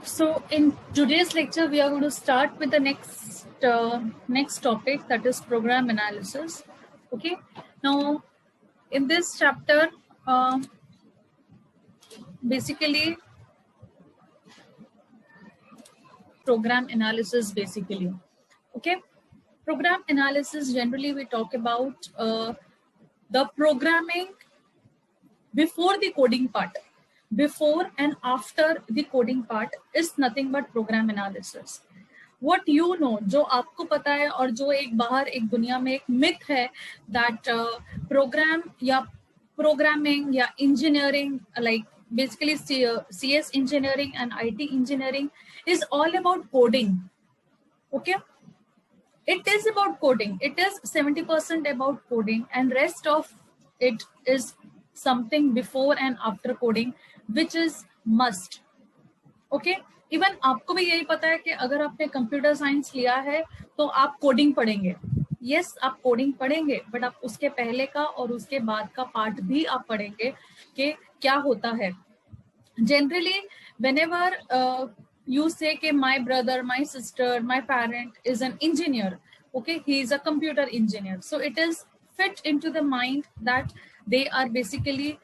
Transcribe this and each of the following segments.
So in today's lecture, we are going to start with the next topic, that is program analysis. Okay. Now, in this chapter, basically program analysis. Basically, okay. Program analysis. Generally, we talk about the programming before the coding part. Before and after the coding part is nothing but program analysis. What you know, जो आपको पता है और जो एक बाहर एक दुनिया में एक मिथ है that program या programming या engineering, like basically CS engineering and IT engineering is all about coding. Okay, it is about coding. It is 70% about coding and rest of it is something before and after coding which is must. Okay even आपको भी यही पता है कि अगर आपने computer science लिया है तो आप कोडिंग पढ़ेंगे. यस, आप कोडिंग पढ़ेंगे, बट आप उसके पहले का और उसके बाद का पार्ट भी आप पढ़ेंगे कि क्या होता है. जनरली व्हेनेवर you say कि my brother, my sister, my parent is an engineer, okay, he is a computer engineer, so it is fit into the mind that they are basically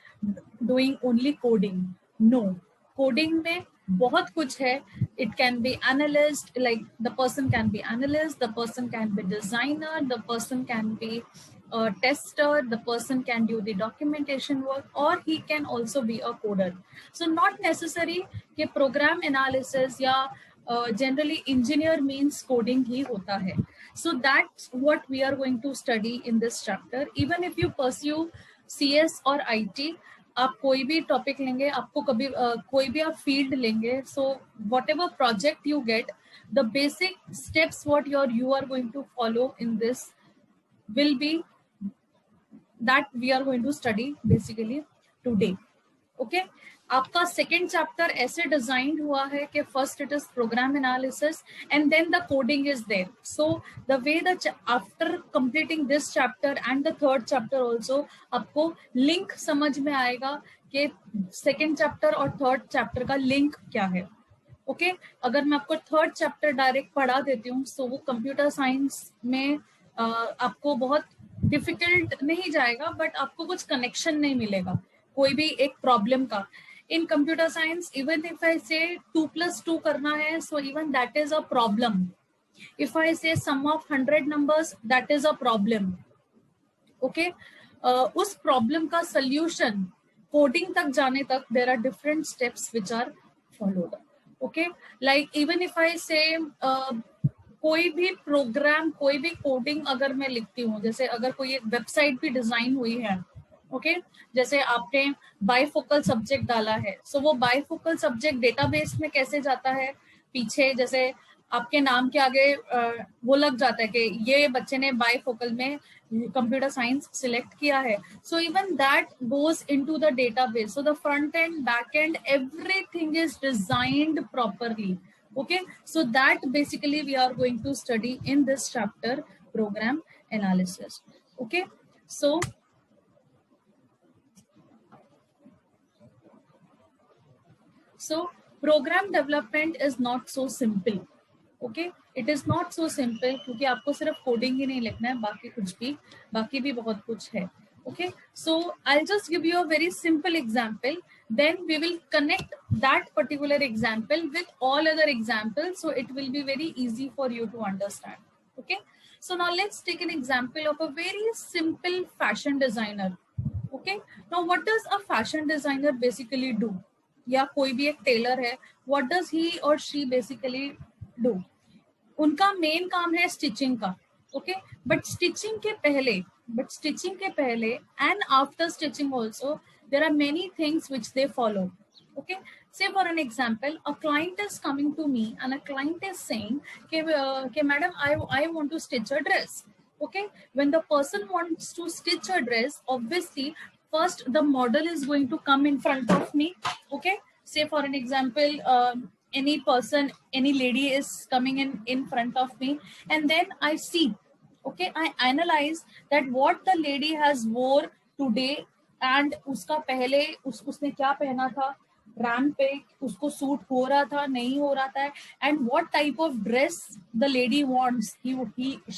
doing only coding. No, coding में बहुत कुछ है. It can be analyst, like the person can be analyst, the person can be designer, the person can be a tester, the person can do the documentation work, or he can also be a coder. So not necessary कि program analysis या generally engineer means coding ही होता है. So that's what we are going to study in this chapter. Even if you pursue CS or IT, आप कोई भी topic लेंगे, आपको कभी कोई भी आप फील्ड लेंगे, so whatever project you get, the basic steps what you are going to follow in this will be that we are going to study basically today. Okay, आपका सेकेंड चैप्टर ऐसे design हुआ है कि first it is program analysis and then the coding is there. So the way the after completing this chapter and the third chapter also आपको link समझ में आएगा कि सेकेंड चैप्टर और थर्ड चैप्टर का लिंक क्या है. ओके अगर मैं आपको थर्ड चैप्टर डायरेक्ट पढ़ा देती हूँ तो वो कंप्यूटर साइंस में आपको बहुत डिफिकल्ट नहीं जाएगा, बट आपको कुछ कनेक्शन नहीं मिलेगा कोई भी एक प्रॉब्लम का. In computer science even if I say 2+2 करना है, so even that is a problem. If I say sum of 100 numbers, that is a problem. Okay उस प्रॉब्लम का सोल्यूशन कोडिंग तक जाने तक there are different steps which are followed. Okay like even if I say कोई भी programme, कोई भी coding अगर मैं लिखती हूँ, जैसे अगर कोई एक वेबसाइट भी डिजाइन हुई है, ओके जैसे आपने बाइफोकल सब्जेक्ट डाला है, सो वो बाइफोकल सब्जेक्ट डेटाबेस में कैसे जाता है, पीछे जैसे आपके नाम के आगे वो लग जाता है कि ये बच्चे ने बाइफोकल में कंप्यूटर साइंस सिलेक्ट किया है. So even that goes into the database. So the front end back and everything is designed properly. Okay, so that basically we are going to study in this chapter, program analysis. Okay, so program development is not so simple. Okay, it is not so simple क्योंकि आपको सिर्फ coding ही नहीं लिखना है, बाकी भी बहुत कुछ है. Okay, so I'll just give you a very simple example, then we will connect that particular example with all other examples, so it will be very easy for you to understand. Okay, so now let's take an example of a very simple fashion designer. Okay, now what does a fashion designer basically do? या कोई भी एक Taylor है, what does he or she basically do? उनका main काम है stitching का. Okay but stitching के पहले and after stitching also there are many things which they follow. Okay say for an example, a client is coming to me and a client is saying okay madam, I want to stitch a dress. Okay, when the person wants to stitch a dress, obviously first the model is going to come in front of me. Okay, say for an example, any person, any lady is coming in front of me, and then I see, okay, I analyze that what the lady has wore today and उसका पहले उसने क्या पहना था, RAM पे उसको suit हो रहा था नहीं हो रहा था, and what type of dress the lady wants.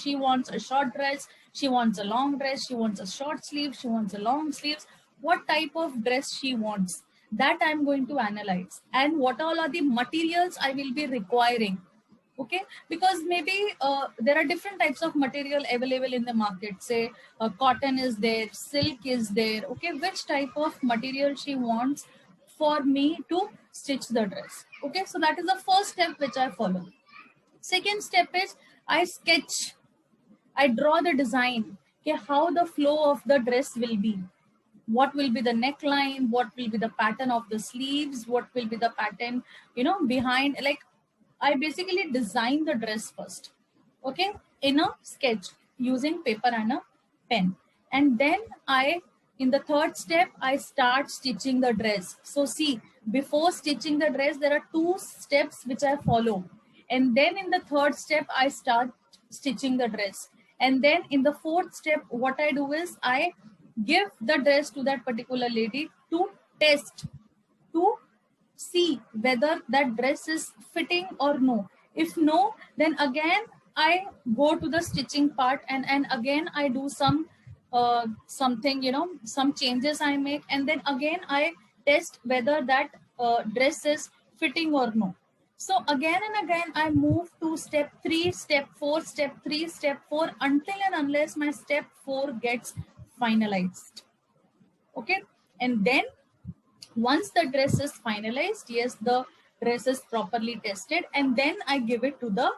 She wants a short dress, she wants a long dress, she wants a short sleeve, she wants a long sleeves. What type of dress she wants, that I'm going to analyze, and what all are the materials I will be requiring. Okay, because maybe there are different types of material available in the market. Say cotton is there, silk is there. Okay, which type of material she wants for me to stitch the dress. Okay, so that is the first step which I follow. Second step is I sketch, I draw the design, okay, how the flow of the dress will be. What will be the neckline? What will be the pattern of the sleeves? What will be the pattern, behind? Like, I basically design the dress first, okay, in a sketch using paper and a pen. And then in the third step, I start stitching the dress. So see, before stitching the dress, there are two steps which I follow. And then in the third step, I start stitching the dress. And then in the fourth step, what I do is I give the dress to that particular lady to test, to see whether that dress is fitting or no. If no, then again I go to the stitching part, and again I do something, some changes I make, and then again I test whether that dress is fitting or no. So again and again I move to step 3, step 4, step 3, step 4, until and unless my step 4 gets finalized. Okay, and then once the dress is finalized, yes, the dress is properly tested, and then I give it to the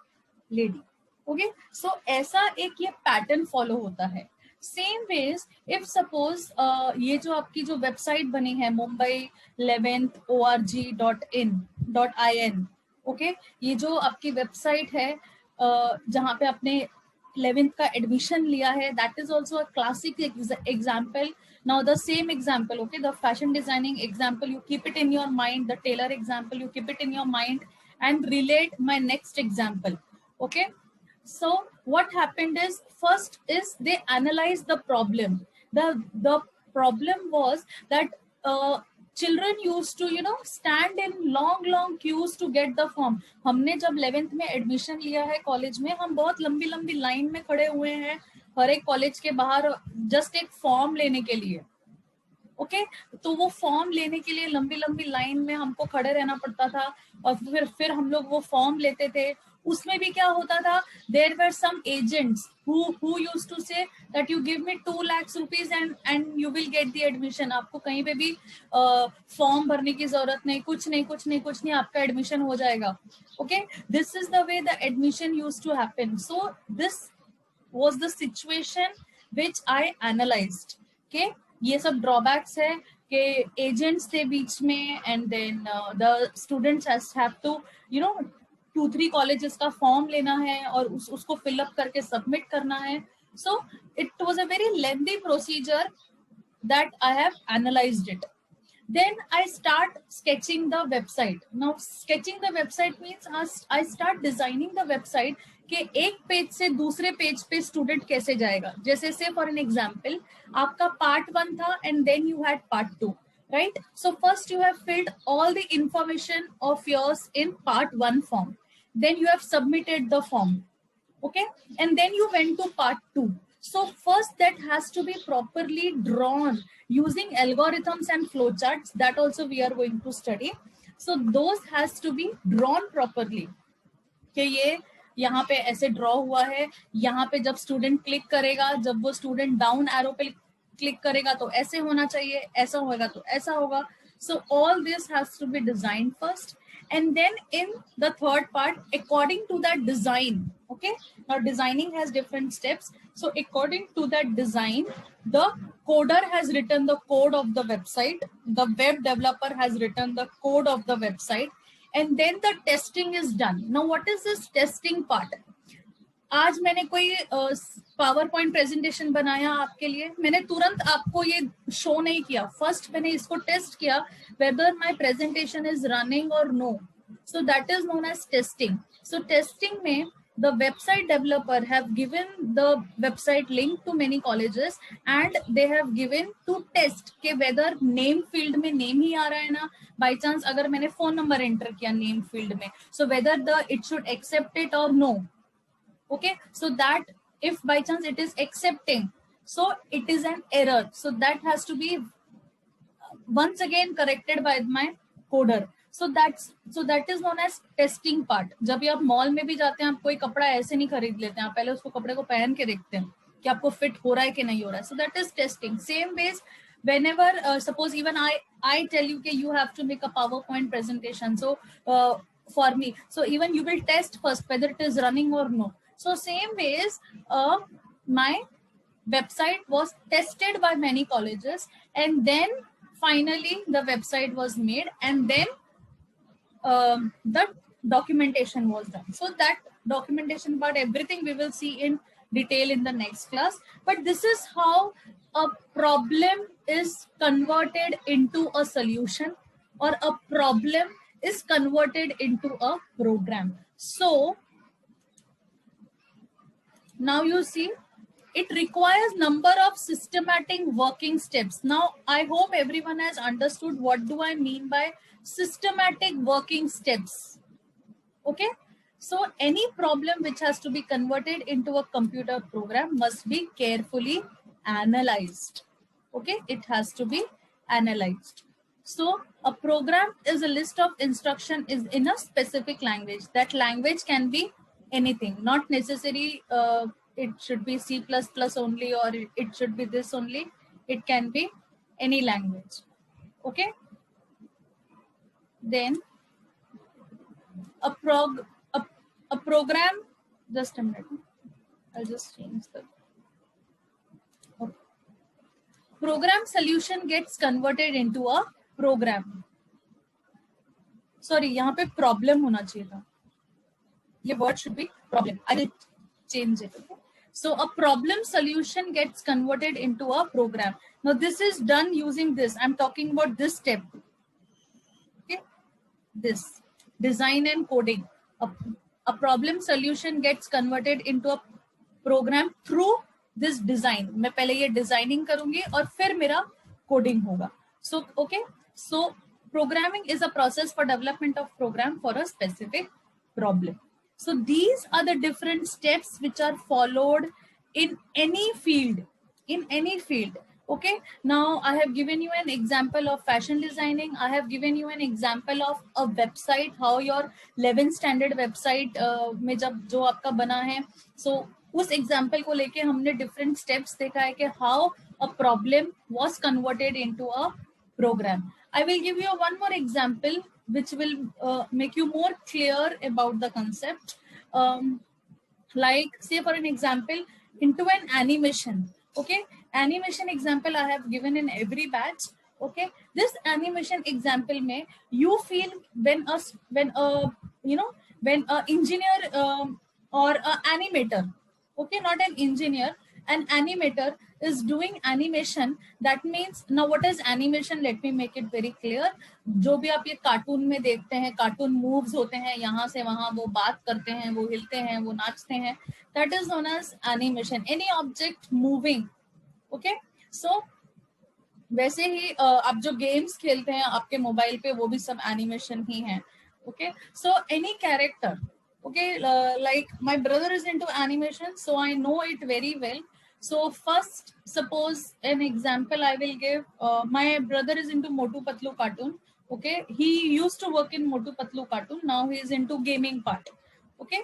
lady. Okay, so ऐसा एक ये pattern follow होता है. Same ways, if suppose ये जो आपकी जो website बनी है mumbai11th.org.in, okay, ये जो आपकी website है जहाँ पे आपने 11th का admission लिया है, that is also a classic example. Now the same example, okay, the fashion designing example, you keep it in your mind, the tailor example, you keep it in your mind and relate my next example. Okay, so what happened is, first is they analyze the problem. The problem was that children used to stand in long queues to get the form. हमने जब 11th में admission लिया है college में, हम बहुत लंबी line में खड़े हुए हैं हर एक कॉलेज के बाहर जस्ट एक फॉर्म लेने के लिए. ओके, तो वो फॉर्म लेने के लिए लंबी लाइन में हमको खड़े रहना पड़ता था, और फिर हम लोग वो फॉर्म लेते थे. उसमें भी क्या होता था, there were some agents who used to say that you give me 2 lakhs rupees and you will get the admission. आपको कहीं पे भी फॉर्म भरने की जरूरत नहीं, कुछ नहीं, आपका एडमिशन हो जाएगा. Okay, this is the way the admission used to happen. So this was the situation which I analyzed. Okay, ये सब drawbacks है कि agents थे बीच में, and then the students have to 2-3 colleges का form लेना है और उसको fill up करके submit करना है. So it was a very lengthy procedure that I have analyzed it. Then I start sketching the website. Now sketching the website means I start designing the website कि एक page से दूसरे page पे student कैसे जाएगा. जैसे से for an example, आपका पार्ट 1 था and then you had part 2, right? So first you have filled all the information of yours in part 1 form. Then you have submitted the form. Okay, and then you went to part 2. So first that has to be properly drawn using algorithms and flowcharts. That also we are going to study. So those has to be drawn properly. कि ये यहाँ पे ऐसे draw हुआ है, यहाँ पे जब स्टूडेंट क्लिक करेगा, जब वो स्टूडेंट डाउन एरो पे क्लिक करेगा तो ऐसे होना चाहिए, ऐसा होगा तो ऐसा होगा. So all this has to be designed first, and then in the third part, according to that design. Okay, now designing has different steps. So according to that design, the coder has written the code of the website, the web developer has written the code of the website, and then the testing is done. Now what is this testing part? आज मैंने कोई power point presentation बनाया आपके लिए, मैंने तुरंत आपको ये शो नहीं किया. फर्स्ट मैंने इसको टेस्ट किया whether my presentation is running और no. So that is known as testing. So testing में the website developer have given the website link to many colleges and they have given to test के whether name field में name ही आ रहा है ना, by chance अगर मैंने phone number enter किया name field में, so whether it should accept it or no. Okay, so that if by chance it is accepting, so it is an error, so that has to be once again corrected by my coder. So that is known as testing part. जब भी आप mall में भी जाते हैं, आप कोई कपड़ा ऐसे नहीं खरीद लेते हैं, आप पहले उसको कपड़े को पहन के देखते हैं कि आपको फिट हो रहा है कि नहीं हो रहा है. So that is testing. Same ways, whenever suppose even I tell you कि you have to make a PowerPoint presentation, so for me, so even you will test first whether it is running or no. So same ways, my website was tested by many colleges, and then finally the website was made, and then the documentation was done. So that documentation part, everything we will see in detail in the next class. But this is how a problem is converted into a solution, or a problem is converted into a program. So now you see, it requires number of systematic working steps. Now, I hope everyone has understood what do I mean by systematic working steps. Okay, so any problem which has to be converted into a computer program must be carefully analyzed. Okay, it has to be analyzed. So a program is a list of instruction is in a specific language. That language can be anything, not necessary it should be C++ only, or it should be this only. It can be any language. Okay. Then a program, just a minute, I'll just change the okay. Program solution gets converted into a program. Sorry, यहाँ पे problem होना चाहिए था. ये word should be problem. I will change it. Okay? So a problem solution gets converted into a program. Now this is done using this. I'm talking about this step. Okay, this design and coding. A problem solution gets converted into a program through this design. मैं पहले ये designing करूँगी और फिर मेरा coding होगा. So okay, so programming is a process for development of program for a specific problem. So these are the different steps which are followed in any field, Okay, now I have given you an example of fashion designing. I have given you an example of a website, how your 11th standard website में जब जो आपका बना है, so उस example को लेके हमने different steps देखा है कि how a problem was converted into a program. I will give you one more example which will make you more clear about the concept. Like say for an example, into an animation. Okay, animation example I have given in every batch. Okay, this animation example may you feel when a engineer or a animator, okay, not an engineer, an animator is doing animation. That means, now what is animation? Let me make it very clear. जो भी आप ये cartoon में देखते हैं, cartoon moves होते हैं, यहाँ से वहाँ वो बात करते हैं, वो हिलते हैं, वो नाचते हैं, that is known as animation. Any object moving. Okay, so वैसे ही आप जो गेम्स खेलते हैं आपके मोबाइल पे, वो भी सब एनिमेशन ही है. Okay, so any character. Okay, like my brother is into animation, so I know it very well. So first, suppose an example I will give. My brother is into Motu Patlu cartoon. Okay, he used to work in Motu Patlu cartoon. Now he is into gaming part. Okay,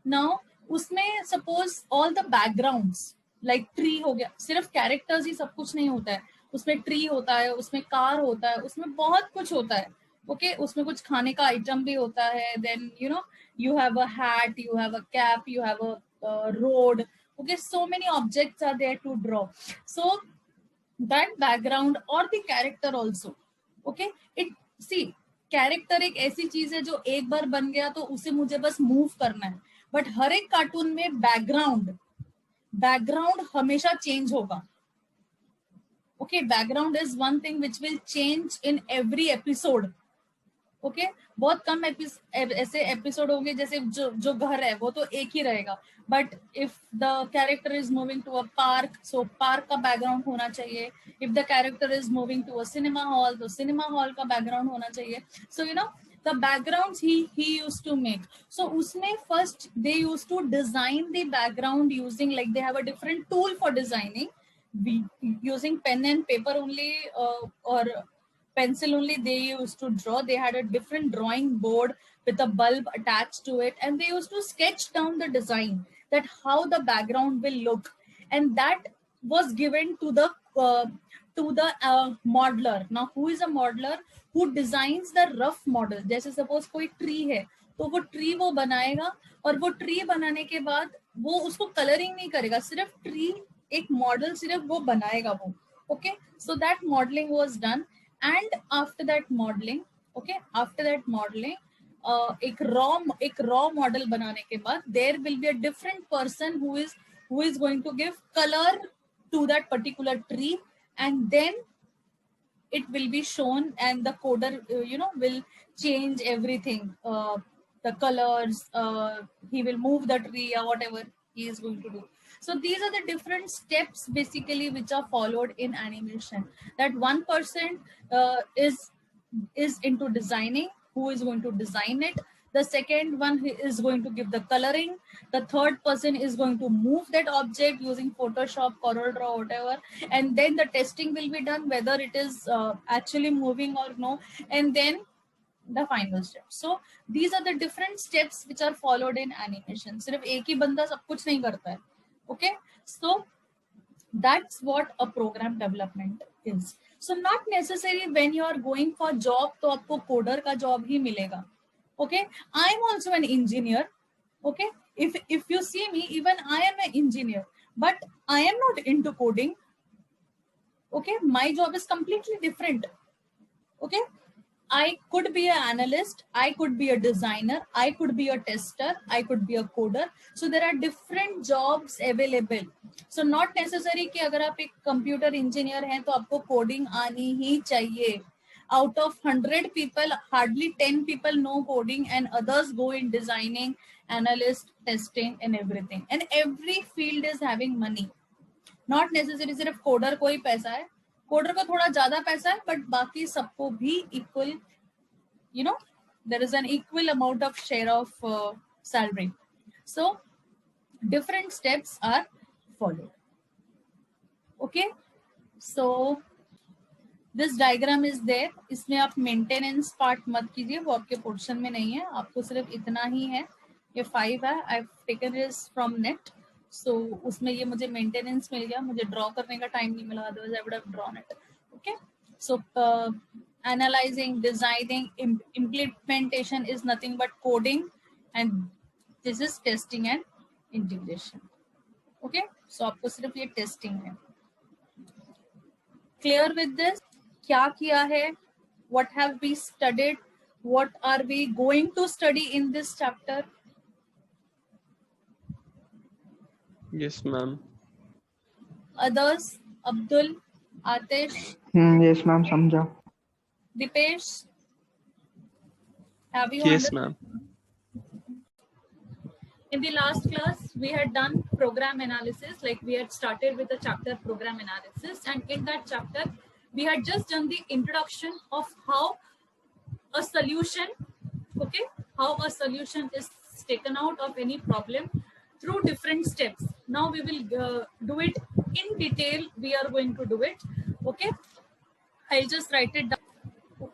now उसमें suppose all the backgrounds like tree हो गया, सिर्फ characters ही सब कुछ नहीं होता है, उसमें tree होता है, उसमें car होता है, उसमें बहुत कुछ होता है. Okay, उसमें कुछ खाने का आइटम भी होता है. Then you have a hat, you have a cap, you have a road. Okay, so many objects are there to draw. So that background or the character also. Okay, character एक ऐसी चीज है जो एक बार बन गया तो उसे मुझे बस मूव करना है. बट हर एक कार्टून में बैकग्राउंड हमेशा चेंज होगा. Okay, background is one thing which will change in every episode. Okay बहुत कम ऐसे एपिसोड होंगे जैसे जो घर है वो तो एक ही रहेगा, but if the character is moving to a park, so park का बैकग्राउंड होना चाहिए. If the character is moving to a cinema hall, तो सिनेमा हॉल का बैकग्राउंड होना चाहिए. So you know the backgrounds he used to make. So usme first they used to design the background using, like they have a different tool for designing, using pen and paper only, or pencil only they used to draw. They had a different drawing board with a bulb attached to it, and they used to sketch down the design, that how the background will look, and that was given to the modeler. Now who is a modeler? Who designs the rough model. जैसे suppose कोई tree है तो वो tree वो बनाएगा, और वो tree बनाने के बाद वो उसको कलरिंग नहीं करेगा, सिर्फ ट्री एक मॉडल सिर्फ वो बनाएगा वो. Okay, so that modelling was done. And after that modelling, okay, after that modelling एक रॉ मॉडल बनाने के बाद there will be a different person who is going to give color to that particular tree, and then it will be shown, and the coder will change everything, the colors, he will move the tree or whatever he is going to do. So these are the different steps basically which are followed in animation, that one person is into designing, who is going to design it. The second one is going to give the coloring. The third person is going to move that object using Photoshop, CorelDRAW, whatever, and then the testing will be done whether it is actually moving or no, and then the final step. So these are the different steps which are followed in animation. सिर्फ एक ही बंदा सब कुछ नहीं करता है. Okay, so that's what a program development is. So not necessary when you are going for job तो आपको coder का job ही मिलेगा. Okay, I am also an engineer. Okay, if you see me, even I am an engineer, but I am not into coding. Okay, my job is completely different. Okay, I could be an analyst, I could be a designer, I could be a tester, I could be a coder. So there are different jobs available. So not necessary कि अगर आप एक computer engineer हैं तो आपको coding आनी ही चाहिए. Out of 100 people, hardly 10 people know coding, and others go in designing, analyst, testing, and everything. And every field is having money. Not necessary सिर्फ coder को ही पैसा है. Coder को थोड़ा ज्यादा पैसा है, but बाकी सबको भी equal, there is an equal amount of share of salary. So different steps are followed. Okay, so this diagram is there. इसमें आप मेंटेनेंस पार्ट मत कीजिए, वो आपके पोर्शन में नहीं है, आपको सिर्फ इतना ही है. ये 5 है, I have taken this from net. So उसमें ये मुझे मेंटेनेंस मिल गया, मुझे ड्रॉ करने का टाइम नहीं मिला, otherwise I would have drawn it. Okay, so analysing, designing, implementation is nothing but coding, and this is testing and integration. Okay, so आपको सिर्फ ये टेस्टिंग है. Clear with this? क्या किया है, what have we studied, what are we going to study in this chapter? Yes ma'am. Others? Abdul, Atish? Yes ma'am, समझा. Dipesh, have you Yes ma'am. In the last class we had done program analysis, like we had started with the chapter program analysis, and in that chapter we had just done the introduction of how a solution, okay, how a solution is taken out of any problem through different steps. Now we will do it in detail. We are going to do it. Okay, I'll just write it down.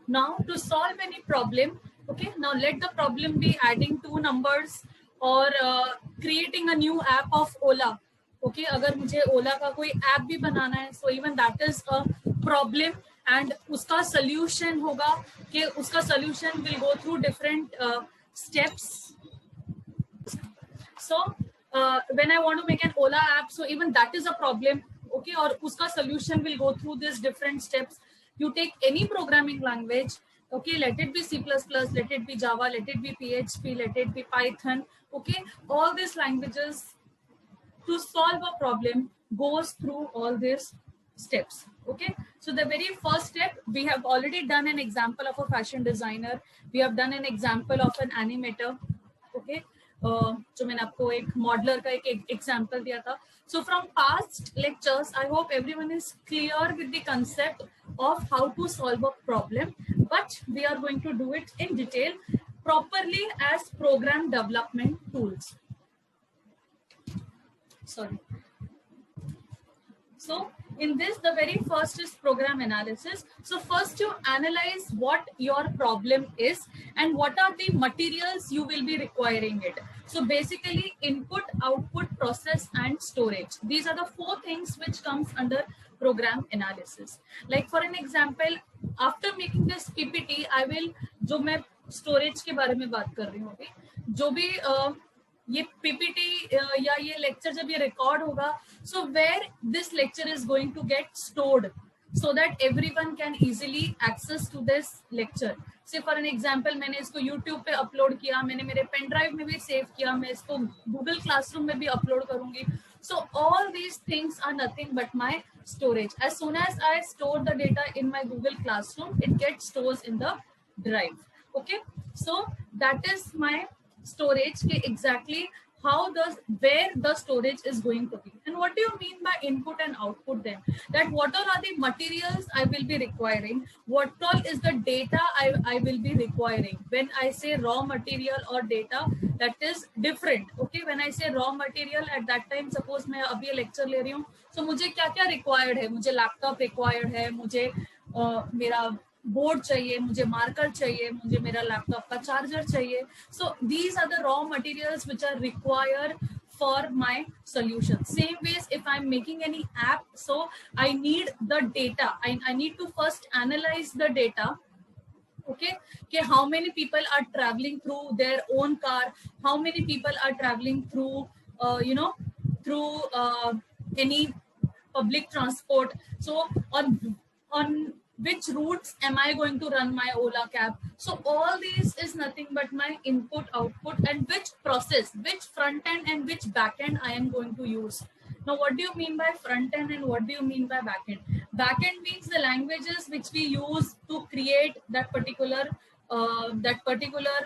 Now to solve any problem, okay, now let the problem be adding 2 numbers or creating a new app of Ola. Okay, अगर मुझे ओला का कोई app भी बनाना है, so even that is a problem, and उसका solution होगा कि उसका solution will go through different steps. So when I want to make an Ola app, so even that is a problem. Okay, और उसका solution will go through these different steps. You take any programming language, okay, let it be C++, let it be Java, let it be PHP, let it be Python. Okay, all these languages to solve a problem goes through all these steps. Okay, so the very first step, we have already done an example of a fashion designer, we have done an example of an animator. Okay, जो मैंने आपको एक modeller का एक example दिया था. So from past lectures, I hope everyone is clear with the concept of how to solve a problem, but we are going to do it in detail properly as program development tools. Sorry. So in this, the very first is program analysis. So first you analyze what your problem is and what are the materials you will be requiring it. So basically input, output, process and storage. These are the four things which comes under program analysis. Like for an example, after making this PPT, I will, जो मैं storage के बारे में बात कर रही हूँ अभी, जो भी ये पीपीटी या ये लेक्चर जब ये रिकॉर्ड होगा, so where this lecture is going to get stored so that everyone can easily access to this lecture. Say for an example, मैंने इसको YouTube पे अपलोड किया, मैंने मेरे पेन ड्राइव में भी सेव किया, मैं इसको Google Classroom में भी अपलोड करूंगी. So all these things are nothing but my storage. As soon as I store the data in my Google Classroom, it gets stored in the drive. Okay, so that is my storage ke exactly how where the storage is going to be. And what do you mean by input and output then? That what all are the materials I will be requiring, what all is the data I will be requiring. When I say raw material or data, that is different. Okay, when I say raw material, at that time suppose मैं अभी ये lecture ले रही हूँ, so मुझे क्या क्या required है, मुझे laptop required है, मुझे मेरा बोर्ड चाहिए, मुझे मार्कर चाहिए, मुझे मेरा लैपटॉप का चार्जर चाहिए. So these are the raw materials which are required for my solution. Same ways, if I'm making any app, so I need the data. I need to first analyze the data. Okay, okay, how many people are traveling through their own car, how many people are traveling through through any public transport. So on which routes am I going to run my Ola cab? So all these is nothing but my input, output, and which process, which front end and which back end I am going to use. Now, what do you mean by front end and what do you mean by back end? Back end means the languages which we use to create that particular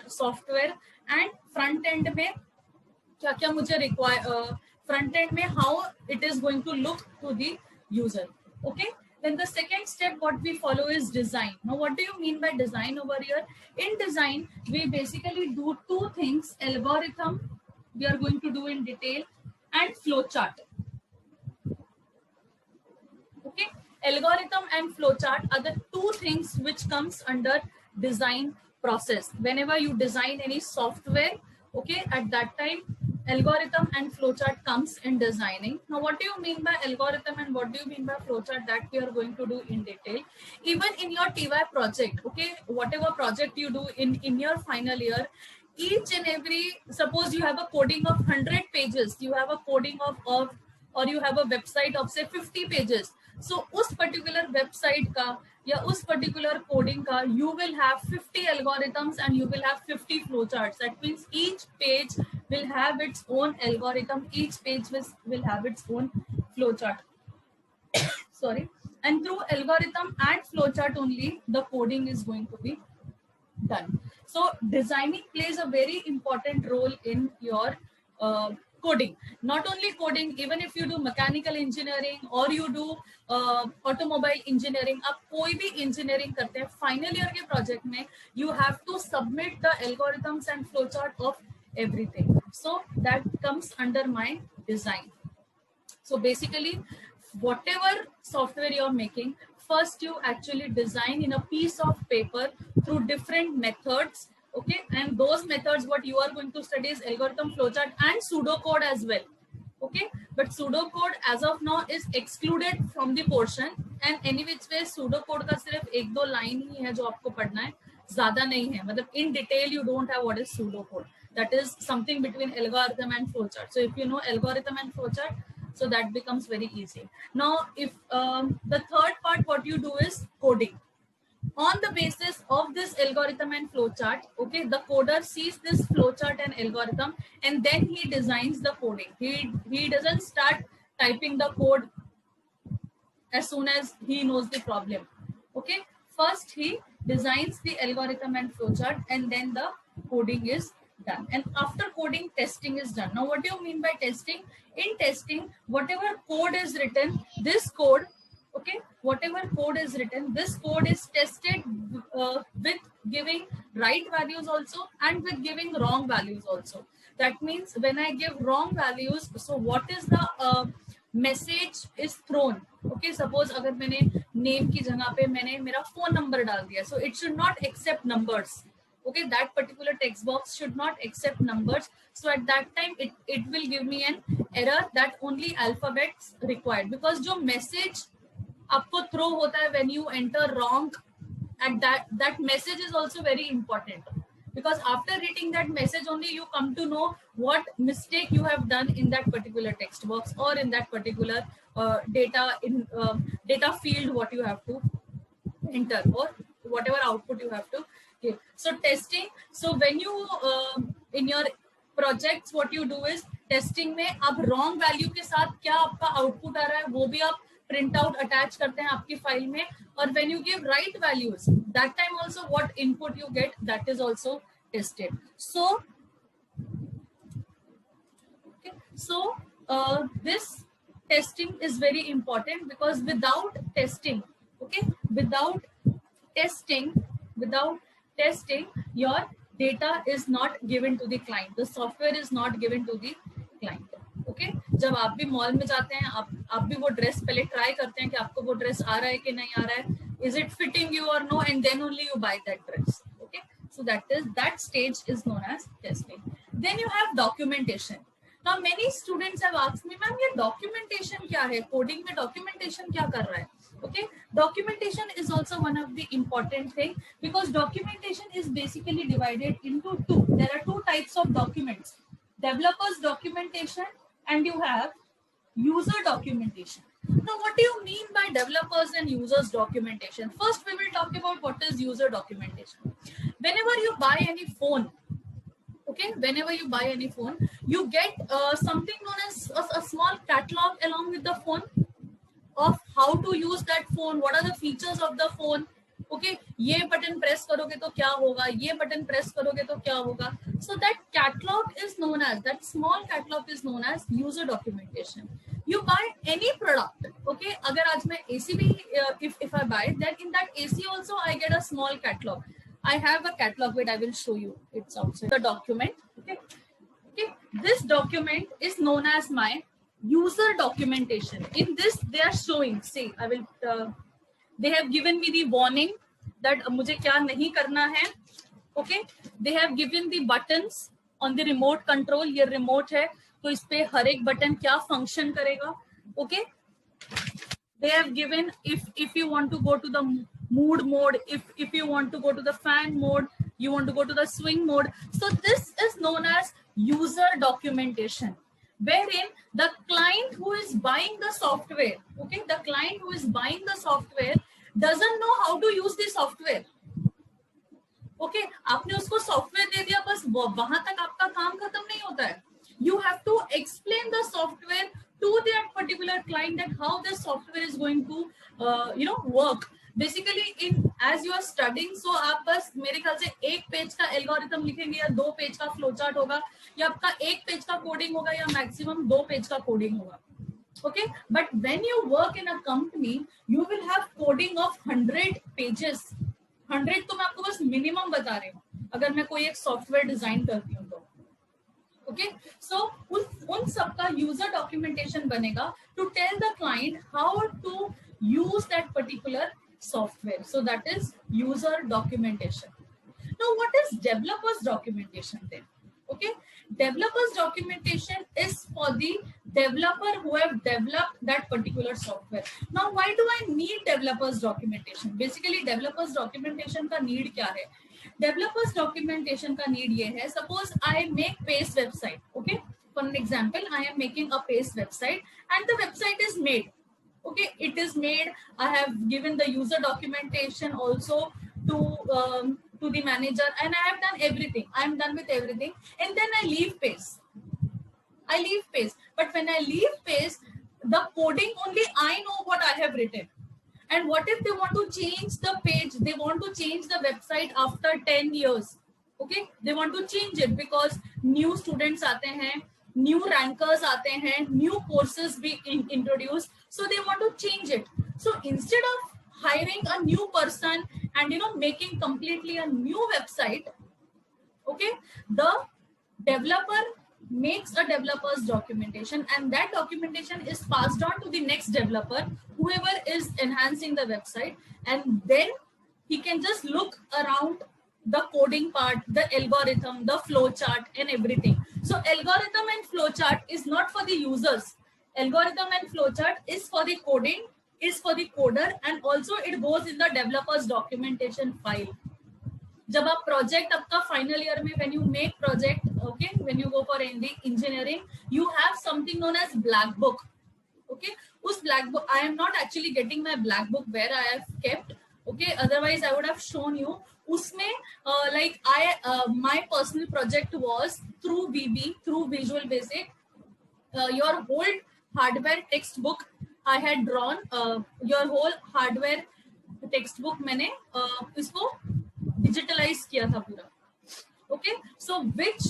software, and front end में क्या क्या मुझे require, front end में how it is going to look to the user. Okay. Then the second step what we follow is design. Now, what do you mean by design over here? In design, we basically do two things: algorithm, we are going to do in detail, and flowchart. Okay, algorithm and flowchart are the two things which comes under design process. Whenever you design any software, okay, at that time algorithm and flowchart comes in designing. Now, what do you mean by algorithm and what do you mean by flowchart? That we are going to do in detail. Even in your TY project, okay, whatever project you do in your final year, each and every, suppose you have a coding of 100 pages, you have a coding of or you have a website of say 50 pages. So उस particular website का या उस particular coding का, you will have 50 algorithms and you will have 50 flowcharts. That means each page will have its own algorithm, each page will have its own flowchart. Sorry. And through algorithm and flowchart only the coding is going to be done. So designing plays a very important role in your coding. Not only coding, even if you do mechanical engineering or you do automobile engineering, आप कोई भी engineering करते हैं, final year के project में you have to submit the algorithms and flowchart of everything. So that comes under my design. So basically, whatever software you're making, first you actually design in a piece of paper through different methods. Okay, and those methods what you are going to study is algorithm, flowchart and pseudocode as well. Okay, but pseudocode as of now is excluded from the portion, and any which way pseudocode का सिर्फ एक दो line ही है जो आपको पढ़ना है, ज़्यादा नहीं है. मतलब in detail you don't have what is pseudocode. That is something between algorithm and flowchart. So if you know algorithm and flowchart, so that becomes very easy. Now, if the third part what you do is coding. On the basis of this algorithm and flowchart, okay, the coder sees this flowchart and algorithm and then he designs the coding. He doesn't start typing the code as soon as he knows the problem. Okay, first he designs the algorithm and flowchart, and then the coding is done. And after coding, testing is done. Now, what do you mean by testing? In testing, whatever code is written, this code, okay, whatever code is written, this code is tested with giving right values also and with giving wrong values also. That means when I give wrong values, so what is the message is thrown? Okay, suppose अगर मैंने name की जगह पे मैंने मेरा phone number डाल दिया, so it should not accept numbers. Okay, that particular text box should not accept numbers. So at that time, it will give me an error that only alphabets required, because जो message आपको throw होता है when you enter wrong, and that message is also very important, because after reading that message only you come to know what mistake you have done in that particular text box or in that particular data field what you have to enter or whatever output you have to give. So testing, so when you in your projects what you do is testing में आप wrong value के साथ क्या आपका output आ रहा है वो भी आप print out attach करते हैं आपकी file में, और when you give right values, that time also what input you get, that is also tested. So okay, so this testing is very important, because without testing, okay, without testing, your data is not given to the client, the software is not given to the client. Okay, जब आप भी mall में जाते हैं, आप भी वो dress पहले ट्राई करते हैं कि आपको वो ड्रेस आ रहा है कि नहीं आ रहा है, is it fitting you or no, and then only you buy that dress. Okay, so that stage is known as testing. Then you have documentation. Now many students have asked me, ma'am, ये documentation क्या है? Coding में documentation क्या कर रहा है? Okay, documentation is also one of the important thing, because documentation is basically divided into two. There are two types of documents: developers documentation and you have user documentation. Now, what do you mean by developers and users documentation? First, we will talk about what is user documentation. Whenever you buy any phone, okay, whenever you buy any phone, you get something known as a small catalog along with the phone of how to use that phone, what are the features of the phone. Okay, ये button press करोगे तो क्या होगा, ये button press करोगे तो क्या होगा. So that catalog is known as, that small catalog is known as user documentation. You buy any product, okay, अगर आज मैं AC भी if I buy, then in that AC also I get a small catalog. I have a catalog, wait, I will show you, it's outside the document. Okay, okay, this document is known as my user documentation. In this they are showing, see, I will they have given me the warning that मुझे क्या नहीं करना है. Okay, they have given the buttons on the remote control. ये remote है तो इस पे हर एक बटन क्या function करेगा. Okay, they have given if you want to go to the mood mode, if you want to go to the fan mode, you want to go to the swing mode. So this is known as user documentation, wherein the client who is buying the software, okay, the client who is buying the software doesn't know how to use the software. Okay, आपने उसको software दे दिया, बस वहां तक आपका काम खत्म नहीं होता है. You have to explain the software to that particular client that how the software is going to work. Basically in as you are studying, so आप बस मेरे ख्याल से एक पेज का एल्गोरिथम लिखेंगे या 2 पेज का फ्लो चार्ट होगा, या आपका 1 पेज का कोडिंग होगा, या मैक्सिमम 2 पेज का कोडिंग होगा. Okay, but when you work in a company, you will have coding of 100 pages. 100 तो मैं आपको बस मिनिमम बता रही हूँ अगर मैं कोई एक सॉफ्टवेयर डिजाइन करती हूँ तो. Okay, so उन सबका यूजर डॉक्यूमेंटेशन बनेगा to tell the client how to use that particular software. So that is user documentation. Now, what is developers documentation then? Okay, developers documentation is for the developer who have developed that particular software. Now, why do I need developers documentation? Basically, developers documentation का need क्या है? Developers documentation का need ये है. Suppose I make Pace website. Okay, for an example, I am making a Pace website and the website is made. Okay, it is made. I have given the user documentation also to the manager, and I have done everything. I am done with everything, and then I leave Pace. But when I leave Pace, the coding only I know what I have written. And what if they want to change the page, they want to change the website after 10 years? Okay, they want to change it because new students aate hain, new rankers aate hain, new courses be introduced, so they want to change it. So instead of hiring a new person and making completely a new website, okay, the developer makes a developer's documentation, and that documentation is passed on to the next developer, whoever is enhancing the website, and then he can just look around the coding part, the algorithm, the flow chart, and everything. So algorithm and flow chart is not for the users. Algorithm and flow chart is for the coding, is for the coder, and also it goes in the developer's documentation file. जब आप project आपका final year में when you make project, okay, when you go for engineering, you have something known as black book. Okay, उस black book, I am not actually getting my black book where I have kept, okay, otherwise I would have shown you. उसमें like my personal project was through VB, through Visual Basic, your whole hardware text book I had drawn, your whole hardware text book मैंने इसको digitalize किया था पूरा. Okay, so which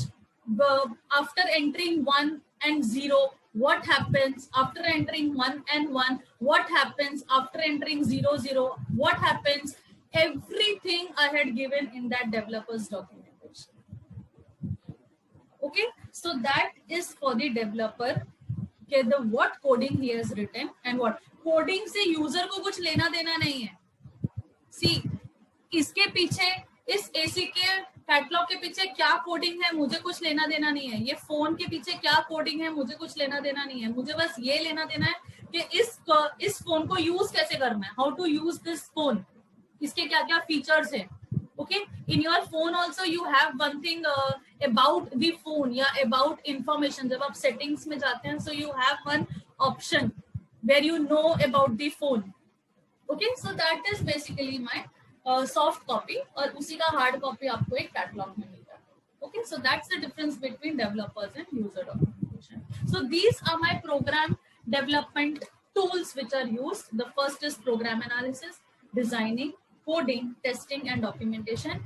after entering 1 and 0, what happens? After entering 1 and 1, what happens? After entering 0, 0, what happens? Everything I had given in that developer's documentation. Okay, so that is for the developer. Okay, the what coding he has written and what coding से user को कुछ लेना देना नहीं है. See, इसके पीछे, इस एसी के कैटलॉग के पीछे क्या कोडिंग है मुझे कुछ लेना देना नहीं है. ये फोन के पीछे क्या कोडिंग है मुझे कुछ लेना देना नहीं है. मुझे बस ये लेना देना है कि इस फोन को यूज कैसे करना है, how to use this phone, इसके क्या क्या फीचर्स है. Okay, in your phone also you have one thing about the phone या अबाउट इंफॉर्मेशन. जब आप सेटिंग्स में जाते हैं, so you have one option where you know about the phone. Okay, so that is basically my soft copy, और उसी का hard copy आपको एक कैटलॉग में मिलता है. Okay, so that's the difference between developers and user documentation. So these are my program development tools which are used. The first is program analysis, designing, coding, testing, and documentation.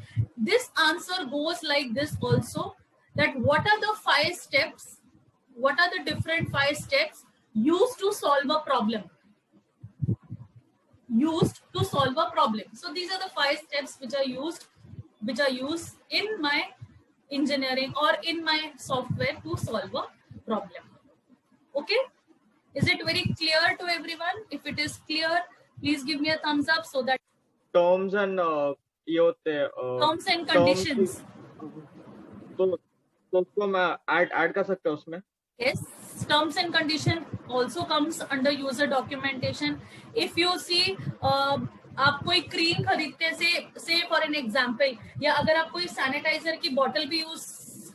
This answer goes like this also, that what are the 5 steps, what are the different 5 steps used to solve a problem. Used to solve a problem. So these are the 5 steps which are used in my engineering or in my software to solve a problem. Okay, is it very clear to everyone? If it is clear, please give me a thumbs up so that terms and ये होते terms and conditions. तो उसको मैं add कर सकता हूँ उसमें. Yes, terms and condition also comes under user documentation. If you see, आप कोई क्रीम खरीदते से फॉर एन एग्जाम्पल, या अगर आप कोई सैनिटाइजर की बॉटल भी यूज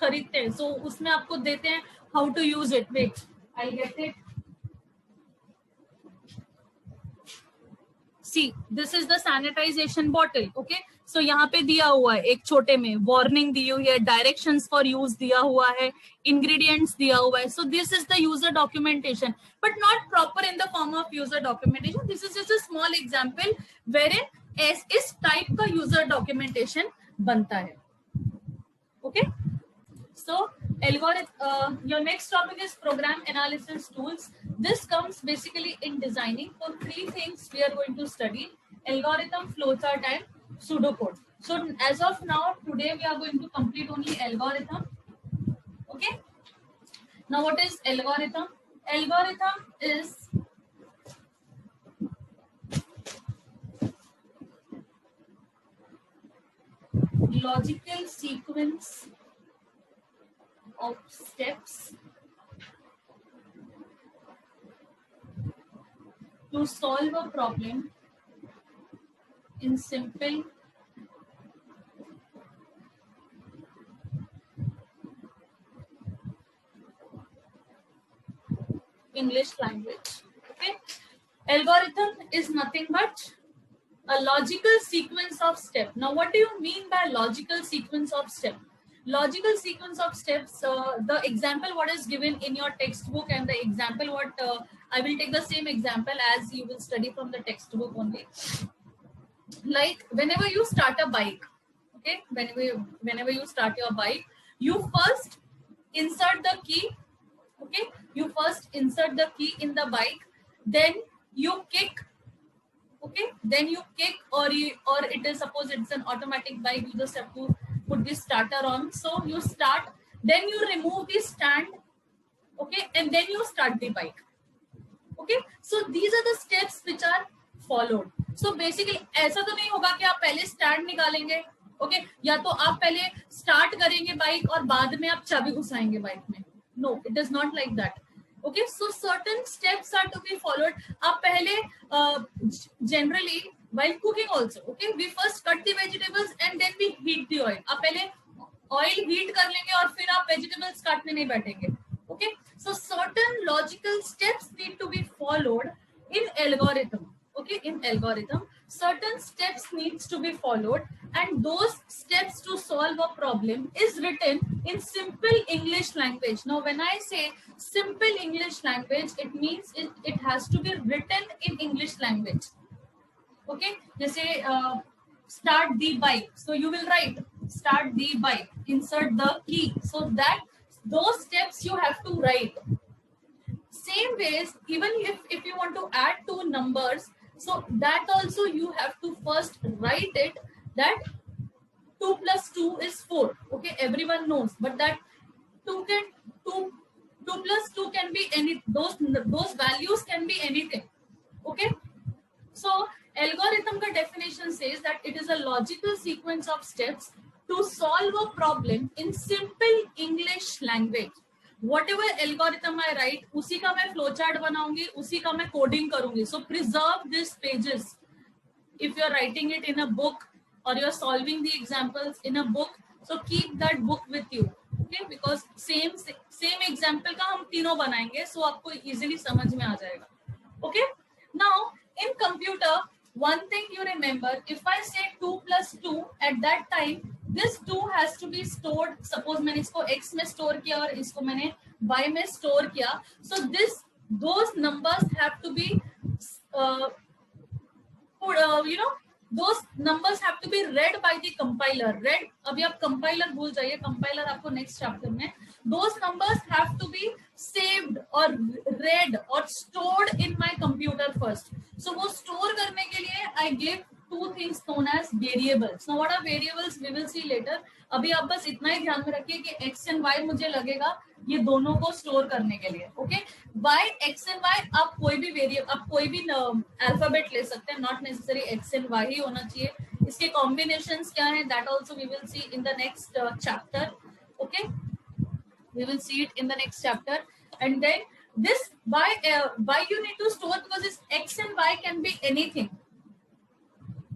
खरीदते हैं, so उसमें आपको देते हैं how to use it. Wait, I get it. See, this is the sanitization bottle. Okay, so यहाँ पे दिया हुआ है एक छोटे में वार्निंग दी हुई है, डायरेक्शंस फॉर यूज दिया हुआ है, इंग्रेडिएंट्स दिया हुआ है. So this is the user documentation, but not proper in the form of user documentation. This is just a small example wherein इस टाइप का user documentation बनता है. Okay, so algorithm. Your next topic is program analysis tools. This comes basically in designing. For 3 things we are going to study: algorithm, flowchart, and pseudocode. So as of now, today we are going to complete only algorithm. Okay. Now what is algorithm? Algorithm is logical sequence of steps to solve a problem in simple English language. Okay, algorithm is nothing but a logical sequence of steps. Now what do you mean by logical sequence of steps? Logical sequence of steps, the example what is given in your textbook and the example what I will take the same example as you will study from the textbook only. Like whenever you start a bike, okay, whenever you start your bike, you first insert the key. Okay, you first insert the key in the bike, then you kick. Okay, then you kick, or it is, suppose it's an automatic bike, you just have to put the starter on. So you start, then you remove the stand. Okay, and then you start the bike. Okay, so these are the steps which are followed. So basically ऐसा तो नहीं होगा कि आप पहले stand निकालेंगे, okay, या तो आप पहले स्टार्ट करेंगे बाइक और बाद में आप चाबी घुसाएंगे बाइक में. No, it is not like that. Okay, so certain steps are to be followed. आप पहले generally while cooking also, okay, we first cut the vegetables and then we heat the oil. आप पहले oil heat कर लेंगे और फिर आप vegetables काटने नहीं बैठेंगे. Okay, so certain logical steps need to be followed in algorithm. Okay, in algorithm, certain steps needs to be followed, and those steps to solve a problem is written in simple English language. Now, when I say simple English language, it means it has to be written in English language. Okay, जैसे start the bike, so you will write start the bike, insert the key, so that those steps you have to write. Same ways, even if you want to add two numbers, so that also you have to first write it, that 2 plus 2 is 4. Okay, everyone knows, but that 2 plus 2 can be any, those values can be anything. Okay, so algorithm ka definition says that it is a logical sequence of steps to solve a problem in simple English language. Whatever algorithm I write, उसी का मैं flowchart बनाऊंगी, उसी का मैं coding करूंगी. So preserve these pages. If you are writing it in a book or you are solving the examples in a book, so keep that book with you. Okay, because same example का हम तीनों बनाएंगे, so आपको easily समझ में आ जाएगा. Okay, now in computer, one thing you remember, if I say 2 plus 2, at that time this 2 has to be stored. Suppose मैंने इसको x में store किया और इसको मैंने y में store किया, so those numbers have to be those numbers have to be read by the compiler. Read, अभी आप compiler भूल जाइए, compiler आपको next chapter में. Those numbers have to be saved or read or stored in my computer first. So वो store करने के लिए I gave two things known as variables. Now what are variables we will see later. अभी आप बस इतना ही ध्यान में रखिए कि x and y मुझे लगेगा ये दोनों को स्टोर करने के लिए. Okay, y, x and y, आप कोई भी वेरिएबल, आप कोई भी अल्फाबेट ले सकते हैं, not necessary x and y ही होना चाहिए. इसके कॉम्बिनेशंस क्या हैं, that also we will see in the next chapter. Okay, we will see it in the next chapter. And then this why you need to store, because this x and y can be anything.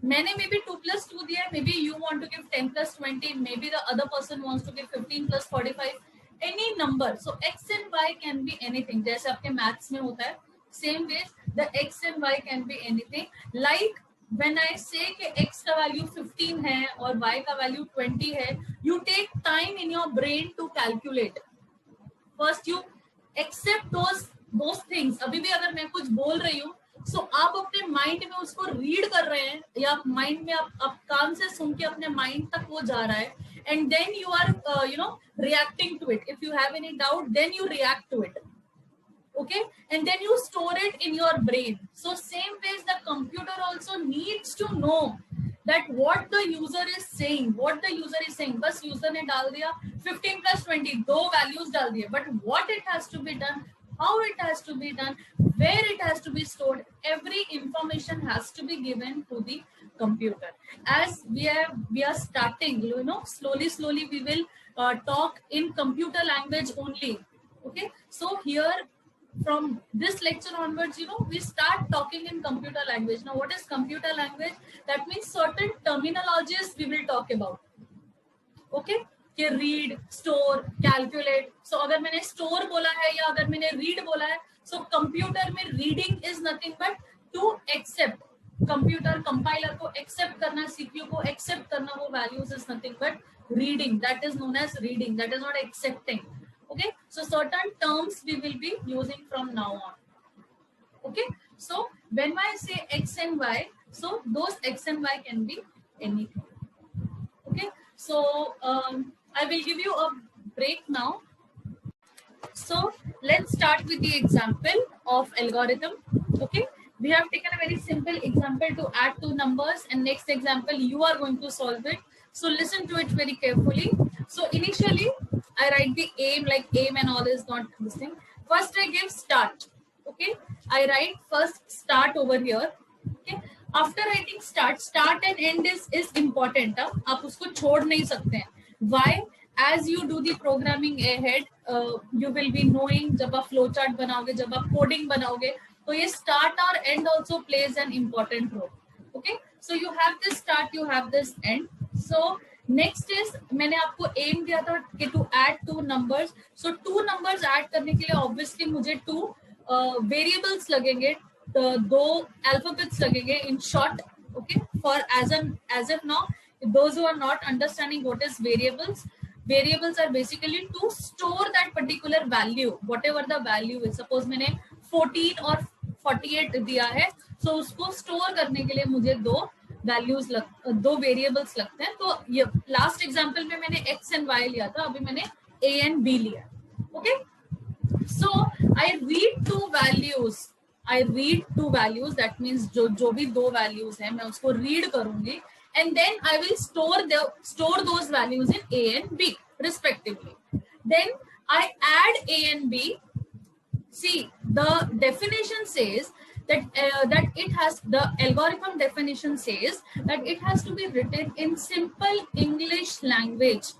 मैंने maybe 2 plus 2 दिया है, maybe you want to give 10 plus 20, maybe the other person wants to give 15 plus 45, any number. So x and y can be anything. जैसे आपके maths में होता है, same way the x and y can be anything. Like when I say कि x का value 15 है और y का value 20 है, you take time in your brain to calculate. First you accept those things. अभी भी अगर मैं कुछ बोल रही हूँ, so आप अपने माइंड में उसको रीड कर रहे हैं, या माइंड में आप कान से सुन के अपने माइंड तक वो जा रहा है, and then you are reacting to it. If you have any doubt, then you react to it. Okay, and then you store it in your brain. So same ways the computer also needs to know that what the user is saying, बस user ने डाल दिया 15 plus 20, दो values डाल दिए, but what it has to be done, how it has to be done, where it has to be stored, every information has to be given to the computer. As we are starting, slowly we will talk in computer language only. Okay, so here from this lecture onwards, we start talking in computer language. Now what is computer language? That means certain terminologies we will talk about. Okay, कि read, store, calculate. So अगर मैंने store बोला है या अगर मैंने read बोला है, so computer में reading is nothing but to accept. Computer compiler को accept करना, CPU को accept करना, वो values is nothing but reading. That is known as reading. That is not accepting. Okay, so certain terms we will be using from now on. Okay, so when I say x and y, so those x and y can be anything. Okay, so I will give you a break now. So let's start with the example of algorithm. Okay, we have taken a very simple example to add two numbers, and next example you are going to solve it. So listen to it very carefully. So initially I write the aim, like aim and all is not this thing. First I give start. Okay, I write first start over here. Okay, after writing start, start and end is important. आप उसको छोड़ नहीं सकते हैं. Why? As you do the programming ahead, you will be knowing जब आप flow chart बनाओगे, जब आप coding बनाओगे, तो ये start और end also plays an important role. Okay, so you have this start, you have this end. So next is मैंने आपको aim दिया था कि to add two numbers. So two numbers add करने के लिए obviously मुझे two variables लगेंगे, दो alphabets लगेंगे in short. Okay, for as of now, those who are not understanding what is variables are basically to store that particular value, whatever the value is. Suppose मैंने 14 और 48 दिया है, so उसको store करने के लिए मुझे दो variables लगते हैं. तो ये last example में मैंने x and y लिया था, अभी मैंने a and b लिया. Okay, so I read two values. That means जो भी दो values हैं मैं उसको read करूंगी, and then I will store those values in a and b respectively. Then I add a and b. See, the definition says that the algorithm definition says that it has to be written in simple English language.